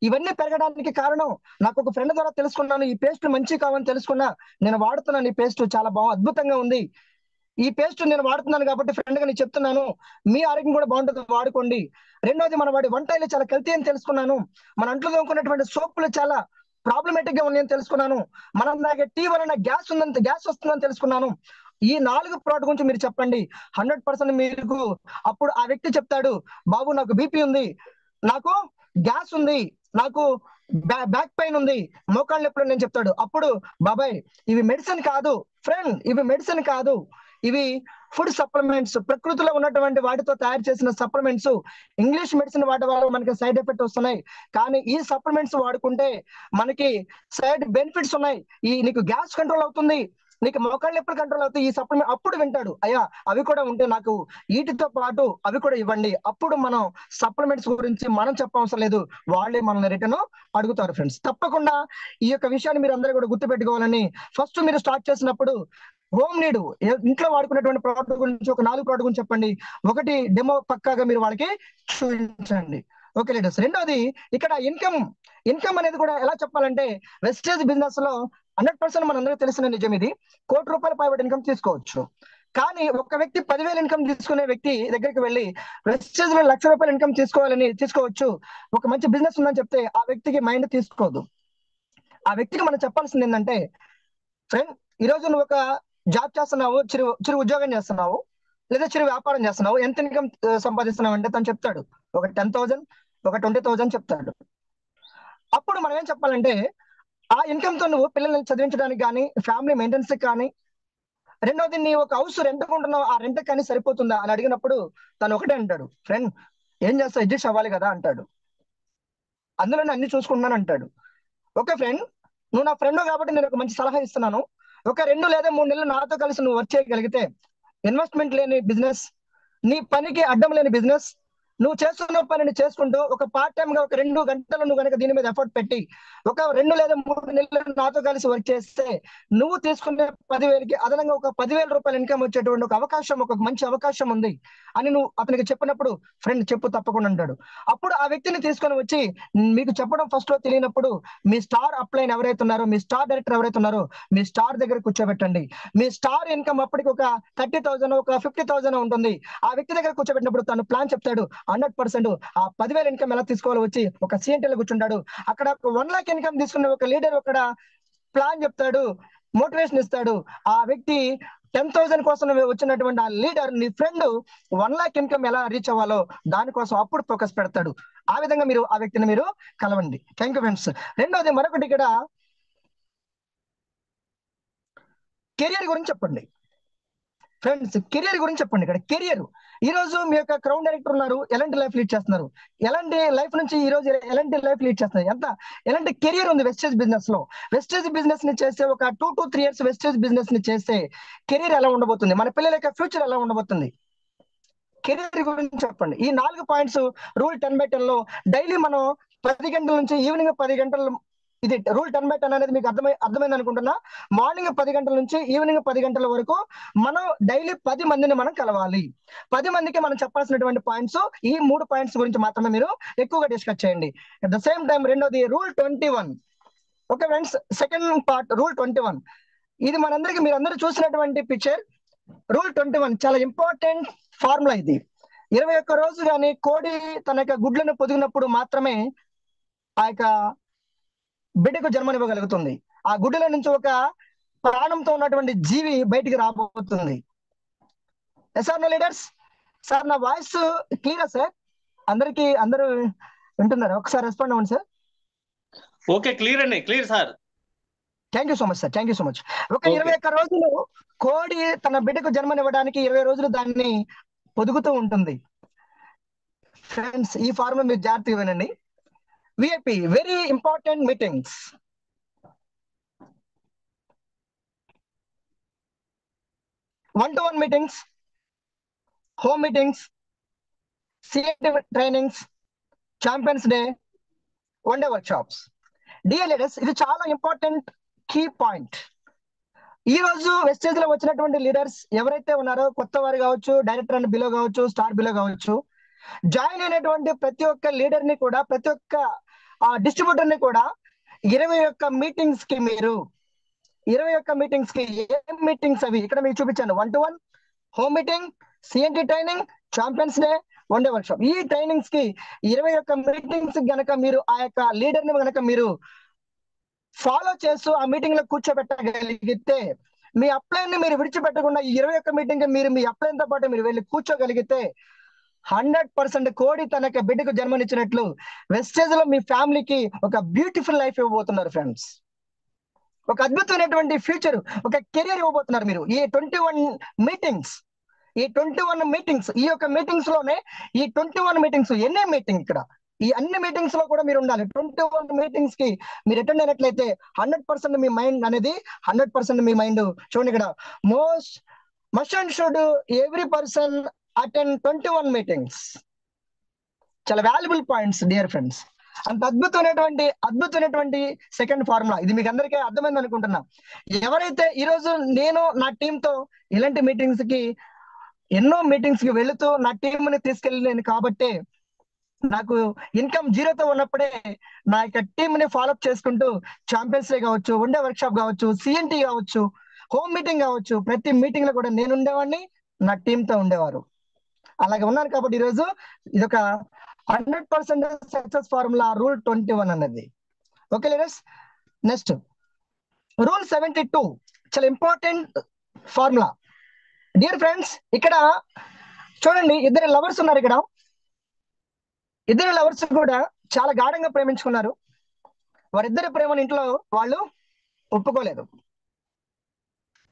ఇవన్నీ పెరగడానికి కారణం నాకు ఒక ఫ్రెండ్ ద్వారా తెలుసుకున్నాను. ఈ పేస్ట్ మంచి కావని తెలుసుకున్నా, నేను వాడుతున్నాను, ఈ పేస్ట్ చాలా అద్భుతంగా ఉంది, ఈ పేస్ట్ నేను వాడుతున్నాను కాబట్టి ఫ్రెండ్ గా నేను చెప్తున్నాను, మీ ఆరోగ్యం కూడా బాగుంటుంది, వాడుకోండి. రెండోది మన వాడి వంటలు చాలా కల్తీ అని తెలుసుకున్నాను, మన అంట్లో తోముకున్నటువంటి సోపులు చాలా ప్రాబ్లమేటిక్ గా ఉన్నాయని తెలుసుకున్నాను, మనం తాగే టీ వలన గ్యాస్ వస్తుందని తెలుసుకున్నాను. ఈ 4 ప్రోడక్ట్ గురించి మీరు చెప్పండి, 100% మీకు అప్పుడు ఆ వ్యక్తి చెప్తాడు, బాబు నాకు బీపీ ఉంది, నాకు గ్యాస్ ఉంది, నాకు బ్యాక్ పెయిన్ ఉంది, మోకాళ్ళ నొప్పులు నేను చెప్తాడు. అప్పుడు బాబాయ్ ఇవి మెడిసిన్ కాదు ఫ్రెండ్, ఇవి మెడిసిన్ కాదు, ఇవి ఫుడ్ సప్లిమెంట్స్, ప్రకృతిలో ఉన్నటువంటి వాటితో తయారు చేసిన సప్లిమెంట్స్. ఇంగ్లీష్ మెడిసిన్ వాడడం వల్ల మనకి సైడ్ ఎఫెక్ట్ వస్తున్నాయి, కానీ ఈ సప్లిమెంట్స్ వాడుకుంటే మనకి సైడ్ బెనిఫిట్స్ ఉన్నాయి. నీకు గ్యాస్ కంట్రోల్ అవుతుంది, నీకు మోకాళ్ళ నొప్పులు కంట్రోల్ అవుతాయి, ఈ సప్లిమెంట్. అప్పుడు వింటాడు, అయ్యా అవి కూడా ఉంటే నాకు వీటితో పాటు అవి కూడా ఇవ్వండి. అప్పుడు మనం సప్లిమెంట్స్ గురించి మనం చెప్పవసరం లేదు, వాళ్ళే మనల్ని రిటర్న్ అడుగుతారు ఫ్రెండ్స్. తప్పకుండా ఈ యొక్క విషయాన్ని మీరు అందరూ కూడా గుర్తుపెట్టుకోవాలని ఫస్ట్ మీరు స్టార్ట్ చేసినప్పుడు హోమ్ నీడ్ ఇంట్లో వాడుకునేటువంటి ప్రోడక్ట్ గురించి ఒక 4 ప్రోడక్ట్ గురించి చెప్పండి, ఒకటి డెమో పక్కాగా మీరు వాళ్ళకి చూపించండి. Okay leaders. రెండోది ఇక్కడ ఇన్కమ్ అనేది కూడా ఎలా చెప్పాలంటే వెస్టేజ్ బిజినెస్ లో 100% మనందరికీ తెలిసిన నిజం, ఇది ₹1 కోటి పైబడి ఇన్కమ్ తీసుకోవచ్చు. కానీ ఒక వ్యక్తి 10,000 ఇన్కమ్ తీసుకునే వ్యక్తి దగ్గరికి వెళ్ళి వెస్టేజ్ లో ₹1,00,000 ఇన్కమ్ తీసుకోవచ్చు, ఒక మంచి బిజినెస్ ఉందని చెప్తే ఆ వ్యక్తికి మైండ్ తీసుకోదు. ఆ వ్యక్తికి మనం చెప్పాల్సింది ఏంటంటే ఫ్రెండ్ ఈరోజు నువ్వు ఒక జాబ్ చేస్తున్నావు, చిరు ఉద్యోగం చేస్తున్నావు, లేదా చిరు వ్యాపారం చేస్తున్నావు, ఎంత ఇన్కమ్ సంపాదిస్తున్నావు అంటే తను చెప్తాడు ఒక 10,000, ఒక 20,000 చెప్తాడు. అప్పుడు మనం ఏం చెప్పాలంటే ఆ ఇన్కమ్ తో నువ్వు పిల్లల్ని చదివించడానికి కానీ, ఫ్యామిలీ మెయింటెనెన్స్ కానీ, రెండోది నీ ఒక హౌస్ రెంట్ కొంటున్నావు, ఆ రెంట్ కానీ సరిపోతుందా అని అడిగినప్పుడు తను ఒకటే అంటాడు, ఫ్రెండ్ ఏం చేస్తావు, అడ్జస్ట్ అవ్వాలి కదా అంటాడు, అందులోనే అన్ని చూసుకుంటున్నాను అంటాడు. ఓకే ఫ్రెండ్, నువ్వు నా ఫ్రెండ్ కాబట్టి నేను ఒక మంచి సలహా ఇస్తున్నాను, ఒక 2 లేదా 3 నెలలు నాతో కలిసి నువ్వు వర్క్ చేయగలిగితే, ఇన్వెస్ట్మెంట్ లేని బిజినెస్, నీ పనికి అడ్డం లేని బిజినెస్, నువ్వు చేస్తున్న పనిని చేసుకుంటూ ఒక పార్ట్ టైం గా ఒక 2 గంటలు నువ్వు కనుక దీని మీద ఎఫర్ట్ పెట్టి ఒక 2 లేదా 3 నెలలు నాతో కలిసి వర్క్ చేస్తే నువ్వు తీసుకునే 10,000కి అదనంగా ఒక ₹10,000 ఇన్కమ్ వచ్చేటువంటి ఒక మంచి అవకాశం ఉంది అని నువ్వు అతనికి చెప్పినప్పుడు ఫ్రెండ్ చెప్పు తప్పకుండా అంటాడు. అప్పుడు ఆ వ్యక్తిని తీసుకొని వచ్చి మీకు చెప్పడం ఫస్ట్ లో తెలియనప్పుడు మీ స్టార్ అప్లైన్ ఎవరైతే ఉన్నారో, మీ స్టార్ డైరెక్టర్ ఎవరైతే ఉన్నారో మీ స్టార్ దగ్గర కూర్చోబెట్టండి. మీ స్టార్ ఇన్కమ్ అప్పటికి ఒక 30,000 ఒక 50,000 ఉంటుంది. ఆ వ్యక్తి దగ్గర కూర్చోబెట్టినప్పుడు తను ప్లాన్ చెప్తాడు, 100% ఆ 10,000 ఇన్కమ్ ఎలా తీసుకోవాలో వచ్చి ఒక సిఎన్టీలో కూర్చుంటాడు. అక్కడ ఒక 1 lakh ఇన్కమ్ తీసుకున్న ఒక లీడర్ అక్కడ ప్లాన్ చెప్తాడు, మోటివేషన్ ఇస్తాడు. ఆ వ్యక్తి 10,000 కోసం వచ్చినటువంటి ఆ లీడర్ నీ ఫ్రెండ్ 1 lakh ఇన్కమ్ ఎలా రీచ్ అవ్వాలో దానికోసం అప్పుడు ఫోకస్ పెడతాడు. ఆ విధంగా మీరు ఆ వ్యక్తిని మీరు కలవండి. Thank you friends. రెండోది మరొకటి ఇక్కడ కెరియర్ గురించి చెప్పండి ఫ్రెండ్స్. కెరియర్ గురించి చెప్పండి. ఇక్కడ కెరియర్ ఈ రోజు మీ యొక్క క్రౌన్ డైరెక్టర్ ఉన్నారు, ఎలాంటి లైఫ్ లీడ్ చేస్తున్నారు, ఎలాంటి లైఫ్ నుంచి ఈ రోజు ఎలాంటి లైఫ్ లీడ్ చేస్తున్నారు, ఎలాంటి కెరియర్ ఉంది వెస్టేజ్ బిజినెస్ లో. వెస్టేజ్ బిజినెస్ ని చేస్తే ఒక 2 to 3 years వెస్టేజ్ బిజినెస్ ని చేస్తే కెరియర్ ఎలా ఉండబోతుంది, మన పిల్లల యొక్క ఫ్యూచర్ ఎలా ఉండబోతుంది, కెరీర్ గురించి చెప్పండి. ఈ 4 పాయింట్స్ రూల్ 10/10 లో డైలీ మనం 10 గంటల నుంచి ఈవినింగ్ 10 గంటలు, ఇది రూల్ 10/10 అనేది మీకు అర్థమైంది అనుకుంటున్నా. మార్నింగ్ 10 గంటల నుంచి ఈవినింగ్ 10 గంటల వరకు మనం డైలీ 10 మందిని మనం కలవాలి. 10 మందికి మనం చెప్పాల్సినటువంటి పాయింట్స్ ఈ 3 పాయింట్స్ గురించి మాత్రమే మీరు ఎక్కువగా డిస్కస్ చేయండి. అట్ ద సేమ్ టైం రెండోది rule 21. Okay friends, second part rule 21. ఇది మనందరికి మీరందరూ చూసినటువంటి పిక్చర్. రూల్ 21 చాలా ఇంపార్టెంట్ ఫార్ములా. ఇది 21 రోజు కానీ కోడి తన యొక్క గుడ్లను పొదిగినప్పుడు మాత్రమే ఆ యొక్క బిడ్డకు జన్మనివ్వగలుగుతుంది. ఆ గుడ్డల నుంచి ఒక ప్రాణంతో ఉన్నటువంటి జీవి బయటికి రాబోతుంది. సార్ నా లీడర్స్, సార్ నా వాయిస్ క్లియరా సార్? అందరూ వింటున్నారు? ఒకసారి రెస్పాండ్ అవ్వండి సార్. ఓకే, క్లియర్ అండి, clear sir. Thank you so much sir, thank you so much. ఒక 21 రోజులు కోడి తన బిడ్డకు జన్మనివ్వడానికి 20 రోజులు దాన్ని పొదుగుతూ ఉంటుంది. ఫ్రెండ్స్, ఈ ఫార్ములా మీరు జాగ్రత్తగా వినండి. VIP very important meetings, one-to-one meetings, home meetings, CMT trainings, champions day, one day work shops. Dear leaders, ఇది చాలా ఇంపార్టెంట్ కీ పాయింట్. ఈ రోజు వెస్టేజ్ లో వచ్చినటువంటి లీడర్స్ ఎవరైతే ఉన్నారో, కొత్త వారు కావచ్చు, డైరెక్టర్ అండ్ బిలో కావచ్చు, స్టార్ బిలో కావచ్చు, జాయిన్ అయినటువంటి ప్రతి ఒక్క లీడర్ ని కూడా, ప్రతి ఒక్క డిస్ట్రిబ్యూటర్ ని కూడా 21 మీటింగ్స్ కి మీరు 21 మీటింగ్స్ కి ఏం మీటింగ్స్ అవి ఇక్కడ మీకు చూపించాను. 1-to-1, home meeting, CMT training, champions day, one day work shop. ఈ ట్రైనింగ్స్ కి 21 మీటింగ్స్ గనక మీరు ఆ యొక్క లీడర్ ని గనక మీరు ఫాలో చేస్తూ ఆ మీటింగ్ లో కూర్చోబెట్టగలిగితే, మీ అప్లైన్ ని మీరు విడిచిపెట్టకుండా ఈ 21 మీటింగ్ మీరు మీ అప్లైన్ తో పాటు మీరు వెళ్ళి కూర్చోగలిగితే 100% కోడి తన యొక్క బిడ్డకు జన్మనిచ్చినట్లు వెస్టేజ్ లో మీ ఫ్యామిలీకి ఒక బ్యూటిఫుల్ లైఫ్ ఇవ్వబోతున్నారు ఫ్రెండ్స్. ఒక అద్భుతమైనటువంటి ఫ్యూచర్, ఒక కెరియర్ ఇవ్వబోతున్నారు మీరు. ఈ 21 మీటింగ్స్, ఈ యొక్క మీటింగ్స్ లోనే ఈ 21 మీటింగ్స్, ఎన్ని మీటింగ్ ఇక్కడ ఈ అన్ని మీటింగ్స్ లో కూడా మీరు ఉండాలి. 21 మీటింగ్స్ కి మీరు అటెండ్ అయినట్లయితే 100% మీ మైండ్ అనేది 100% మీ మైండ్. చూడండి ఇక్కడ, must and should every person attend 21 meetings. చాలా వాల్యుబుల్ పాయింట్స్ డియర్ ఫ్రెండ్స్. అంత అద్భుతమైనటువంటి సెకండ్ ఫార్ములా. ఇది మీకు అందరికీ అర్థమైంది అనుకుంటున్నా. ఎవరైతే ఈ రోజు నేను నా టీంతో ఇలాంటి మీటింగ్స్ కి, ఎన్నో మీటింగ్స్ కి వెళుతూ నా టీం ని తీసుకెళ్ళలేను కాబట్టి, నాకు ఇన్కమ్ 0తో ఉన్నప్పుడే నా యొక్క టీం ని ఫాలోఅప్ చేసుకుంటూ ఛాంపియన్స్ డే కావచ్చు, వన్ డే వర్క్ షాప్ కావచ్చు, సిఎన్టీ కావచ్చు, హోమ్ మీటింగ్ కావచ్చు, ప్రతి మీటింగ్ లో కూడా నేను ఉండేవాడిని, నా టీంతో ఉండేవారు. అలాగే ఉన్నాను కాబట్టి ఈరోజు ఇదొక 100% సక్సెస్ ఫార్ములా రూల్ 21 అన్నది. ఓకే లీడర్స్, నెక్స్ట్ రూల్ 72 చాలా ఇంపార్టెంట్ ఫార్ములా. డియర్ ఫ్రెండ్స్, ఇక్కడ చూడండి, ఇద్దరు లవర్స్ ఉన్నారు. ఇక్కడ ఇద్దరు లవర్స్ కూడా చాలా గాఢంగా ప్రేమించుకున్నారు. వారిద్దరి ప్రేమను ఇంట్లో వాళ్ళు ఒప్పుకోలేదు,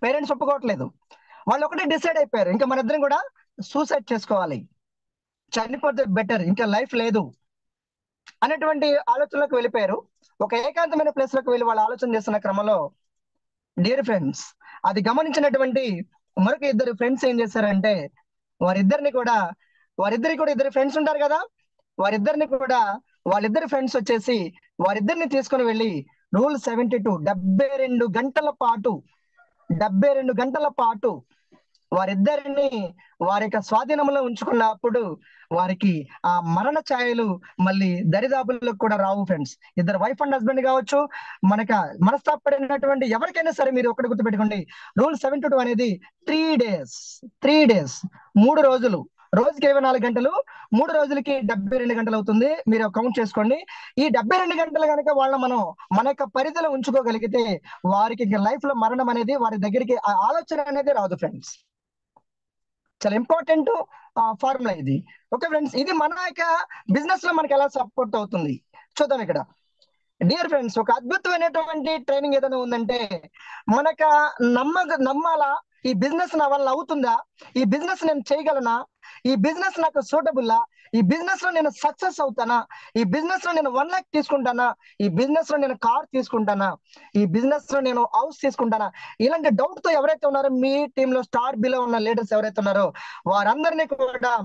పేరెంట్స్ ఒప్పుకోవట్లేదు. వాళ్ళు ఒకటే డిసైడ్ అయిపోయారు, ఇంకా మన ఇద్దరం కూడా సూసైడ్ చేసుకోవాలి, చనిపోతే బెటర్, ఇంకా లైఫ్ లేదు అనేటువంటి ఆలోచనలోకి వెళ్ళిపోయారు. ఒక ఏకాంతమైన ప్లేస్ లోకి వెళ్ళి వాళ్ళు ఆలోచన చేస్తున్న క్రమంలో డియర్ ఫ్రెండ్స్, అది గమనించినటువంటి మరొక ఇద్దరు ఫ్రెండ్స్ ఏం చేశారంటే, వారిద్దరికి కూడా ఇద్దరు ఫ్రెండ్స్ ఉంటారు కదా, వాళ్ళిద్దరి ఫ్రెండ్స్ వచ్చేసి వారిద్దరిని తీసుకుని వెళ్ళి రూల్ 72 72 గంటల పాటు వారిద్దరిని వారి యొక్క స్వాధీనంలో ఉంచుకున్నప్పుడు వారికి ఆ మరణ ఛాయలు మళ్ళీ దరిదాపులకు కూడా రావు ఫ్రెండ్స్. ఇద్దరు వైఫ్ అండ్ హస్బెండ్ కావచ్చు, మనస్తాపడినటువంటి ఎవరికైనా సరే మీరు ఒకటి గుర్తుపెట్టుకోండి, రూల్ 72 అనేది 3 days 3 రోజులు రోజుకి 24 గంటలు, 3 రోజులకి 72 గంటలు అవుతుంది. మీరు కౌంట్ చేసుకోండి. ఈ 72 గంటలు కనుక మనం మన యొక్క పరిధిలో ఉంచుకోగలిగితే వారికి ఇంకా లైఫ్ లో మరణం అనేది వారి దగ్గరికి ఆ ఆలోచన అనేది రాదు ఫ్రెండ్స్. చాలా ఇంపార్టెంట్ ఫార్ములా ఇది. ఓకే ఫ్రెండ్స్, ఇది మన యొక్క బిజినెస్ లో మనకి ఎలా సపోర్ట్ అవుతుంది చూద్దాం ఇక్కడ. డియర్ ఫ్రెండ్స్, ఒక అద్భుతమైనటువంటి ట్రైనింగ్ ఏదైనా ఉందంటే మనకు నమ్మాలా, ఈ బిజినెస్ నా వల్ల అవుతుందా, ఈ బిజినెస్ నేను చేయగలనా, ఈ బిజినెస్ నాకు సూటబుల్లా, ఈ బిజినెస్ లో నేను సక్సెస్ అవుతానా, ఈ బిజినెస్ లో నేను 1 lakh తీసుకుంటానా, ఈ బిజినెస్ లో నేను కార్ తీసుకుంటానా, ఈ బిజినెస్ లో నేను హౌస్ తీసుకుంటానా, ఇలాంటి డౌట్ తో ఎవరైతే ఉన్నారో మీ టీమ్ లో స్టార్ బిలో ఉన్న లీడర్స్ ఎవరైతే ఉన్నారో వారందరినీ కూడా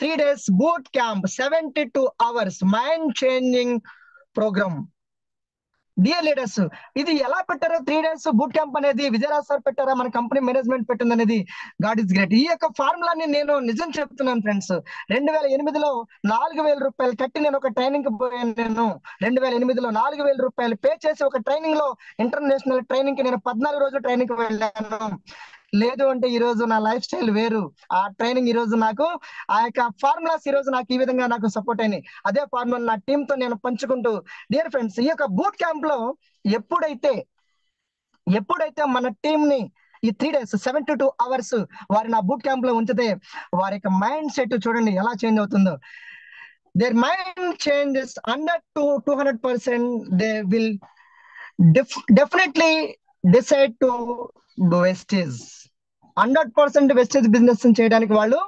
3 days boot camp 72 hours mind changing program. Dear leaders, ఇది ఎలా పెట్టారో 3 days బూట్ క్యాంప్ అనేది విజయరాజ్ సార్ పెట్టారా, మన కంపెనీ మేనేజ్మెంట్ పెట్టింది అనేది గాడ్ ఇస్ గ్రేట్. ఈ యొక్క ఫార్ములాని నేను నిజం చెప్తున్నాను ఫ్రెండ్స్. 2008లో 4,000 రూపాయలు కట్టి నేను ఒక ట్రైనింగ్ కి పోయాను. నేను 2008లో 4,000 రూపాయలు పే చేసి ఒక ట్రైనింగ్ లో ఇంటర్నేషనల్ ట్రైనింగ్ కి నేను 14 రోజులు ట్రైనింగ్ కి వెళ్ళాను. లేదు అంటే ఈ రోజు నా లైఫ్ స్టైల్ వేరు. ఆ ట్రైనింగ్ ఈ రోజు నాకు, ఆ యొక్క ఫార్ములాస్ ఈ రోజు నాకు ఈ విధంగా నాకు సపోర్ట్ అయినాయి. అదే ఫార్ములా నా టీమ్ తో నేను పంచుకుంటూ, డియర్ ఫ్రెండ్స్, ఈ యొక్క బూట్ క్యాంప్ లో ఎప్పుడైతే మన టీమ్ ని ఈ 3 days 72 hours వారి నా బూట్ క్యాంప్ లో ఉంచితే వారి యొక్క మైండ్ సెట్ చూడండి ఎలా చేంజ్ అవుతుందో. Their mind changes 100 to 200%. They will definitely decide to do Vestige. 100% Vestige business చేయడానికి వాళ్ళు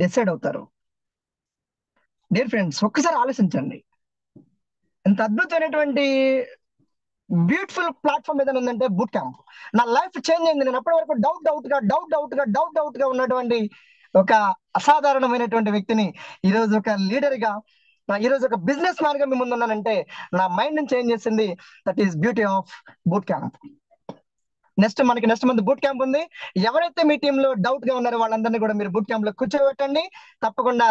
డిసైడ్ అవుతారు. డియర్ ఫ్రెండ్స్, ఒక్కసారి ఆలోచించండి, ఎంత అద్భుతమైనటువంటి బ్యూటిఫుల్ ప్లాట్ఫామ్ ఏదైనా ఉందంటే బూట్ క్యాంప్. నా లైఫ్ చేంజ్ అయింది. నేను అప్పటి వరకు డౌట్ గా ఉన్నటువంటి ఒక అసాధారణమైనటువంటి వ్యక్తిని ఈ రోజు ఒక లీడర్ గా, ఈ రోజు ఒక బిజినెస్ మ్యాన్ గా మీ ముందు ఉన్నానంటే నా మైండ్ ని చేంజ్ చేసింది. That is beauty of boot camp. Next month boot camp ఉంది. ఎవరైతే మీ టీమ్ లో డౌట్ గా ఉన్నారో వాళ్ళందరినీ కూడా మీరు బూట్ క్యాంప్ లో కూర్చోబెట్టండి. తప్పకుండా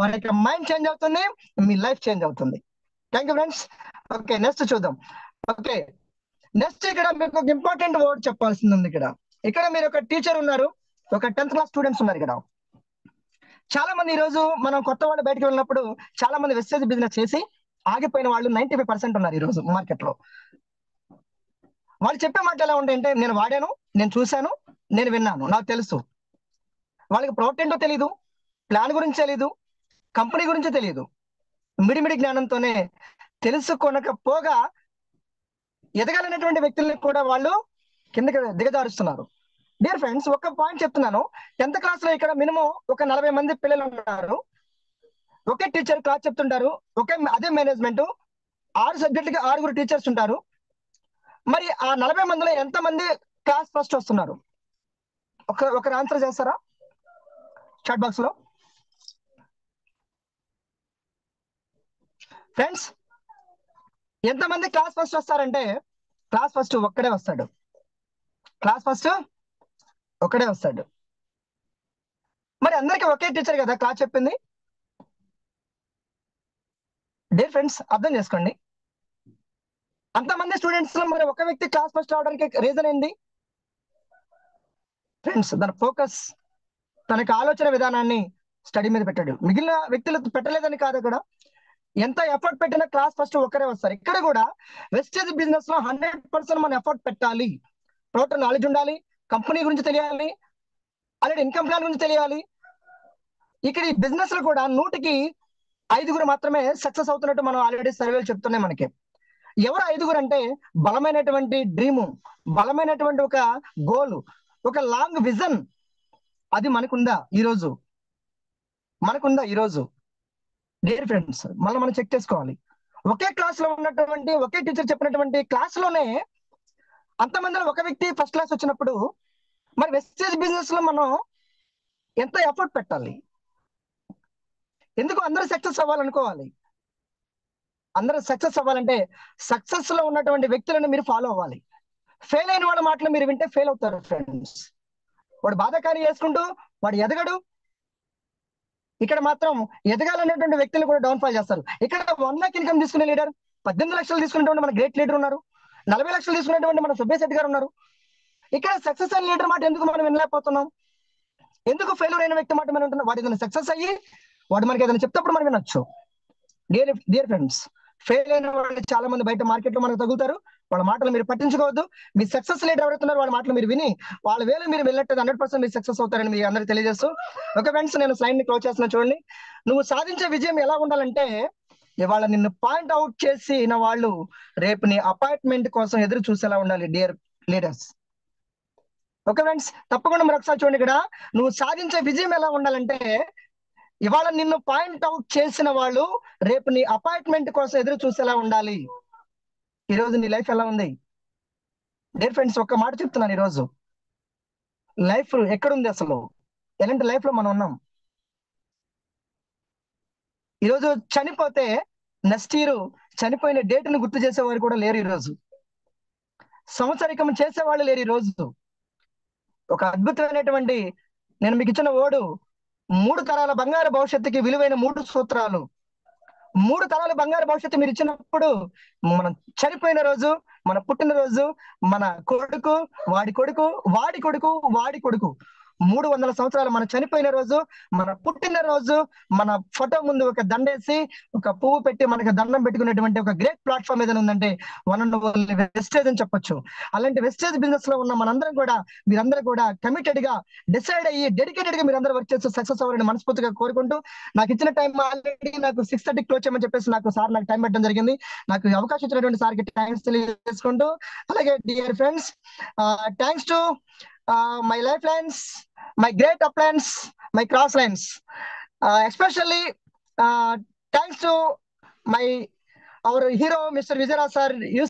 వారి యొక్క మైండ్ చేంజ్ అవుతుంది, మీ లైఫ్ చేంజ్ అవుతుంది. Thank you friends. Okay, next చూద్దాం. ఓకే, నెక్స్ట్ ఇక్కడ మీకు ఒక ఇంపార్టెంట్ వర్డ్ చెప్పాల్సింది ఉంది. ఇక్కడ మీరు ఒక టీచర్ ఉన్నారు, ఒక 10th క్లాస్ స్టూడెంట్స్ ఉన్నారు. ఇక్కడ చాలా మంది ఈ రోజు మనం కొత్త వాళ్ళు బయటకు వెళ్ళినప్పుడు చాలా మంది వెస్టేజ్ బిజినెస్ చేసి ఆగిపోయిన వాళ్ళు 95% ఉన్నారు ఈ రోజు మార్కెట్ లో. వాళ్ళు చెప్పే మాటలు ఎలా ఉంటాయంటే, నేను వాడాను, నేను చూశాను, నేను విన్నాను, నాకు తెలుసు. వాళ్ళకి ప్రోడక్ట్ ఏంటో తెలియదు, ప్లాన్ గురించి తెలియదు, కంపెనీ గురించి తెలియదు. మిడిమిడి జ్ఞానంతోనే తెలుసుకోనకపోగా ఎదగాలనేటువంటి వ్యక్తుల్ని కూడా వాళ్ళు కిందకి దిగజారుస్తున్నారు. డియర్ ఫ్రెండ్స్, ఒక పాయింట్ చెప్తున్నాను. 10th క్లాస్ లో ఇక్కడ మినిమం ఒక 40 మంది పిల్లలు ఉన్నారు. ఒకే టీచర్ క్లాస్ చెప్తుంటారు, అదే మేనేజ్మెంట్, 6 సబ్జెక్టులకి 6 టీచర్స్ ఉంటారు. మరి ఆ 40 మందిలో ఎంతమంది క్లాస్ ఫస్ట్ వస్తున్నారు? ఒకరు ఆన్సర్ చేస్తారా చాట్ బాక్స్ లో? ఫ్రెండ్స్, ఎంతమంది క్లాస్ ఫస్ట్ వస్తారంటే క్లాస్ ఫస్ట్ ఒక్కడే వస్తాడు. మరి అందరికి ఒకే టీచర్ కదా క్లాస్ చెప్పింది. డియర్ ఫ్రెండ్స్, అర్థం చేసుకోండి. అంతమంది స్టూడెంట్స్ లో మరి ఒక వ్యక్తి క్లాస్ ఫస్ట్ రావడానికి రీజన్ ఏంటి ఫ్రెండ్స్? తన ఫోకస్, తనకి ఆలోచన విధానాన్ని స్టడీ మీద పెట్టాడు. మిగిలిన వ్యక్తులు పెట్టలేదని కాదు. అక్కడ ఎంత ఎఫర్ట్ పెట్టినా క్లాస్ ఫస్ట్ ఒక్కరే వస్తారు. ఇక్కడ కూడా వెస్టేజ్ బిజినెస్ లో 100% మనం ఎఫర్ట్ పెట్టాలి. ప్రోడక్ట్ నాలెడ్జ్ ఉండాలి, కంపెనీ గురించి తెలియాలి, ఆల్రెడీ ఇన్కమ్ ప్లాన్ గురించి తెలియాలి. ఇక్కడ ఈ బిజినెస్ లో కూడా 100కి 5 మాత్రమే సక్సెస్ అవుతున్నట్టు మనం ఆల్రెడీ సర్వేలు చెప్తున్నాయి మనకి. ఎవరు 5 అంటే బలమైనటువంటి డ్రీము, బలమైనటువంటి ఒక గోల్, ఒక లాంగ్ విజన్, అది మనకుందా ఈరోజు? డియర్ ఫ్రెండ్స్, మనం చెక్ చేసుకోవాలి. ఒకే క్లాస్ లో ఉన్నటువంటి, ఒకే టీచర్ చెప్పినటువంటి క్లాస్ లోనే అంతమందిలో ఒక వ్యక్తి ఫస్ట్ క్లాస్ వచ్చినప్పుడు మరి వెస్టేజ్ బిజినెస్ లో మనం ఎంత ఎఫర్ట్ పెట్టాలి? ఎందుకు అందరూ సక్సెస్ అవ్వాలనుకోవాలి? అందరూ సక్సెస్ అవ్వాలంటే సక్సెస్ లో ఉన్నటువంటి వ్యక్తులను మీరు ఫాలో అవ్వాలి. ఫెయిల్ అయిన వాళ్ళ మాటలు మీరు వింటే ఫెయిల్ అవుతారు ఫ్రెండ్స్. వాడు బాధాకారి చేసుకుంటూ వాడు ఎదగడు. ఇక్కడ మాత్రం ఎదగాలనేటువంటి వ్యక్తులు కూడా డౌన్ ఫాల్ చేస్తారు. ఇక్కడ 1 lakh ఇన్కమ్ తీసుకునే లీడర్, 18 లక్షలు తీసుకునేటువంటి మన గ్రేట్ లీడర్ ఉన్నారు, 40 లక్షలు తీసుకునేటువంటి మన సుబ్బేశెట్టి గారు ఉన్నారు. ఇక్కడ సక్సెస్ అయిన లీడర్ మాట ఎందుకు మనం వినలేకపోతున్నాం? ఎందుకు ఫెయిల్యూర్ అయిన వ్యక్తి మాట మనం ఉంటున్నాం? వాడు ఏదైనా సక్సెస్ అయ్యి వాడు మనకి ఏదైనా చెప్తేప్పుడు మనం వినొచ్చు. డియర్ ఫ్రెండ్స్, ఫెయిల్ అయిన వాళ్ళు చాలా మంది బయట మార్కెట్ లో మనకు తగులుతారు. వాళ్ళ మాటలు మీరు పట్టించుకోవద్దు. మీ సక్సెస్ లీడర్ ఎవరుతున్నారు వాళ్ళ మాటలు మీరు విని వాళ్ళ వేలు మీరు వెళ్ళట్టు 100% మీరు సక్సెస్ అవుతారని మీ అందరికి తెలియజేస్తూ, ఓకే ఫ్రెండ్స్, నేను స్లైడ్ ని క్లోజ్ చేస్తున్నా. చూడండి, నువ్వు సాధించే విజయం ఎలా ఉండాలంటే, ఇవాళ నిన్ను పాయింట్ అవుట్ చేసిన వాళ్ళు రేపు నీ అపాయింట్మెంట్ కోసం ఎదురు చూసేలా ఉండాలి. డియర్ లీడర్స్, ఓకే ఫ్రెండ్స్, తప్పకుండా మరొకసారి చూడండి. ఇక్కడ నువ్వు సాధించే విజయం ఎలా ఉండాలంటే, ఇవాళ నిన్ను పాయింట్ అవుట్ చేసిన వాళ్ళు రేపు నీ అపాయింట్మెంట్ కోసం ఎదురు చూసేలా ఉండాలి. ఈరోజు నీ లైఫ్ ఎలా ఉంది? డియర్ ఫ్రెండ్స్, ఒక్క మాట చెప్తున్నాను, ఈరోజు లైఫ్ ఎక్కడుంది? అసలు ఎలాంటి లైఫ్ లో మనం ఉన్నాం? ఈరోజు చనిపోతే నెక్స్ట్ ఇయర్ చనిపోయిన డేట్ ని గుర్తు చేసేవారు కూడా లేరు. ఈరోజు సంవత్సరికం చేసేవాళ్ళు లేరు. ఈరోజు ఒక అద్భుతమైనటువంటి, నేను మీకు ఇచ్చిన ఓడు 3 తరాల బంగారు భవిష్యత్తుకి విలువైన 3 సూత్రాలు. 3 తరాల బంగారు భవిష్యత్తు మీరు ఇచ్చినప్పుడు, మనం చనిపోయిన రోజు, మన పుట్టినరోజు, మన కొడుకు, వాడి కొడుకు, వాడి కొడుకు, వాడి కొడుకు, 300 సంవత్సరాలు మన చనిపోయిన రోజు, మన పుట్టినరోజు, మన ఫోటో ముందు ఒక దండేసి ఒక పువ్వు పెట్టి మనకి దండం పెట్టుకునేటువంటి ఒక గ్రేట్ ప్లాట్ఫామ్ ఏదైనా ఉందంటే వన్ అండ్ ఓన్లీ వెస్టేజ్ అని చెప్పొచ్చు. అలాంటి వెస్టేజ్ బిజినెస్ లో ఉన్న మనందరం కూడా, మీరందరూ కూడా కమిటెడ్ గా, డిసైడ్ అయ్యి, డెడికేటెడ్ గా మీరందరూ వర్క్ చేస్తూ సక్సెస్ అవ్వాలని మనస్ఫూర్తిగా కోరుకుంటూ, నాకు ఇచ్చిన టైం ఆల్రెడీ నాకు 6:30 క్లోజ్ చేయమని చెప్పేసి నాకు టైం పెట్టడం జరిగింది. నాకు ఈ అవకాశం ఇచ్చినటువంటి సార్కి థ్యాంక్స్ తెలియజేసుకుంటూ, అలాగే dear friends, thanks to my life lines, my great uplines, my cross lines, especially thanks to our hero Mr. Vijay Raj sir.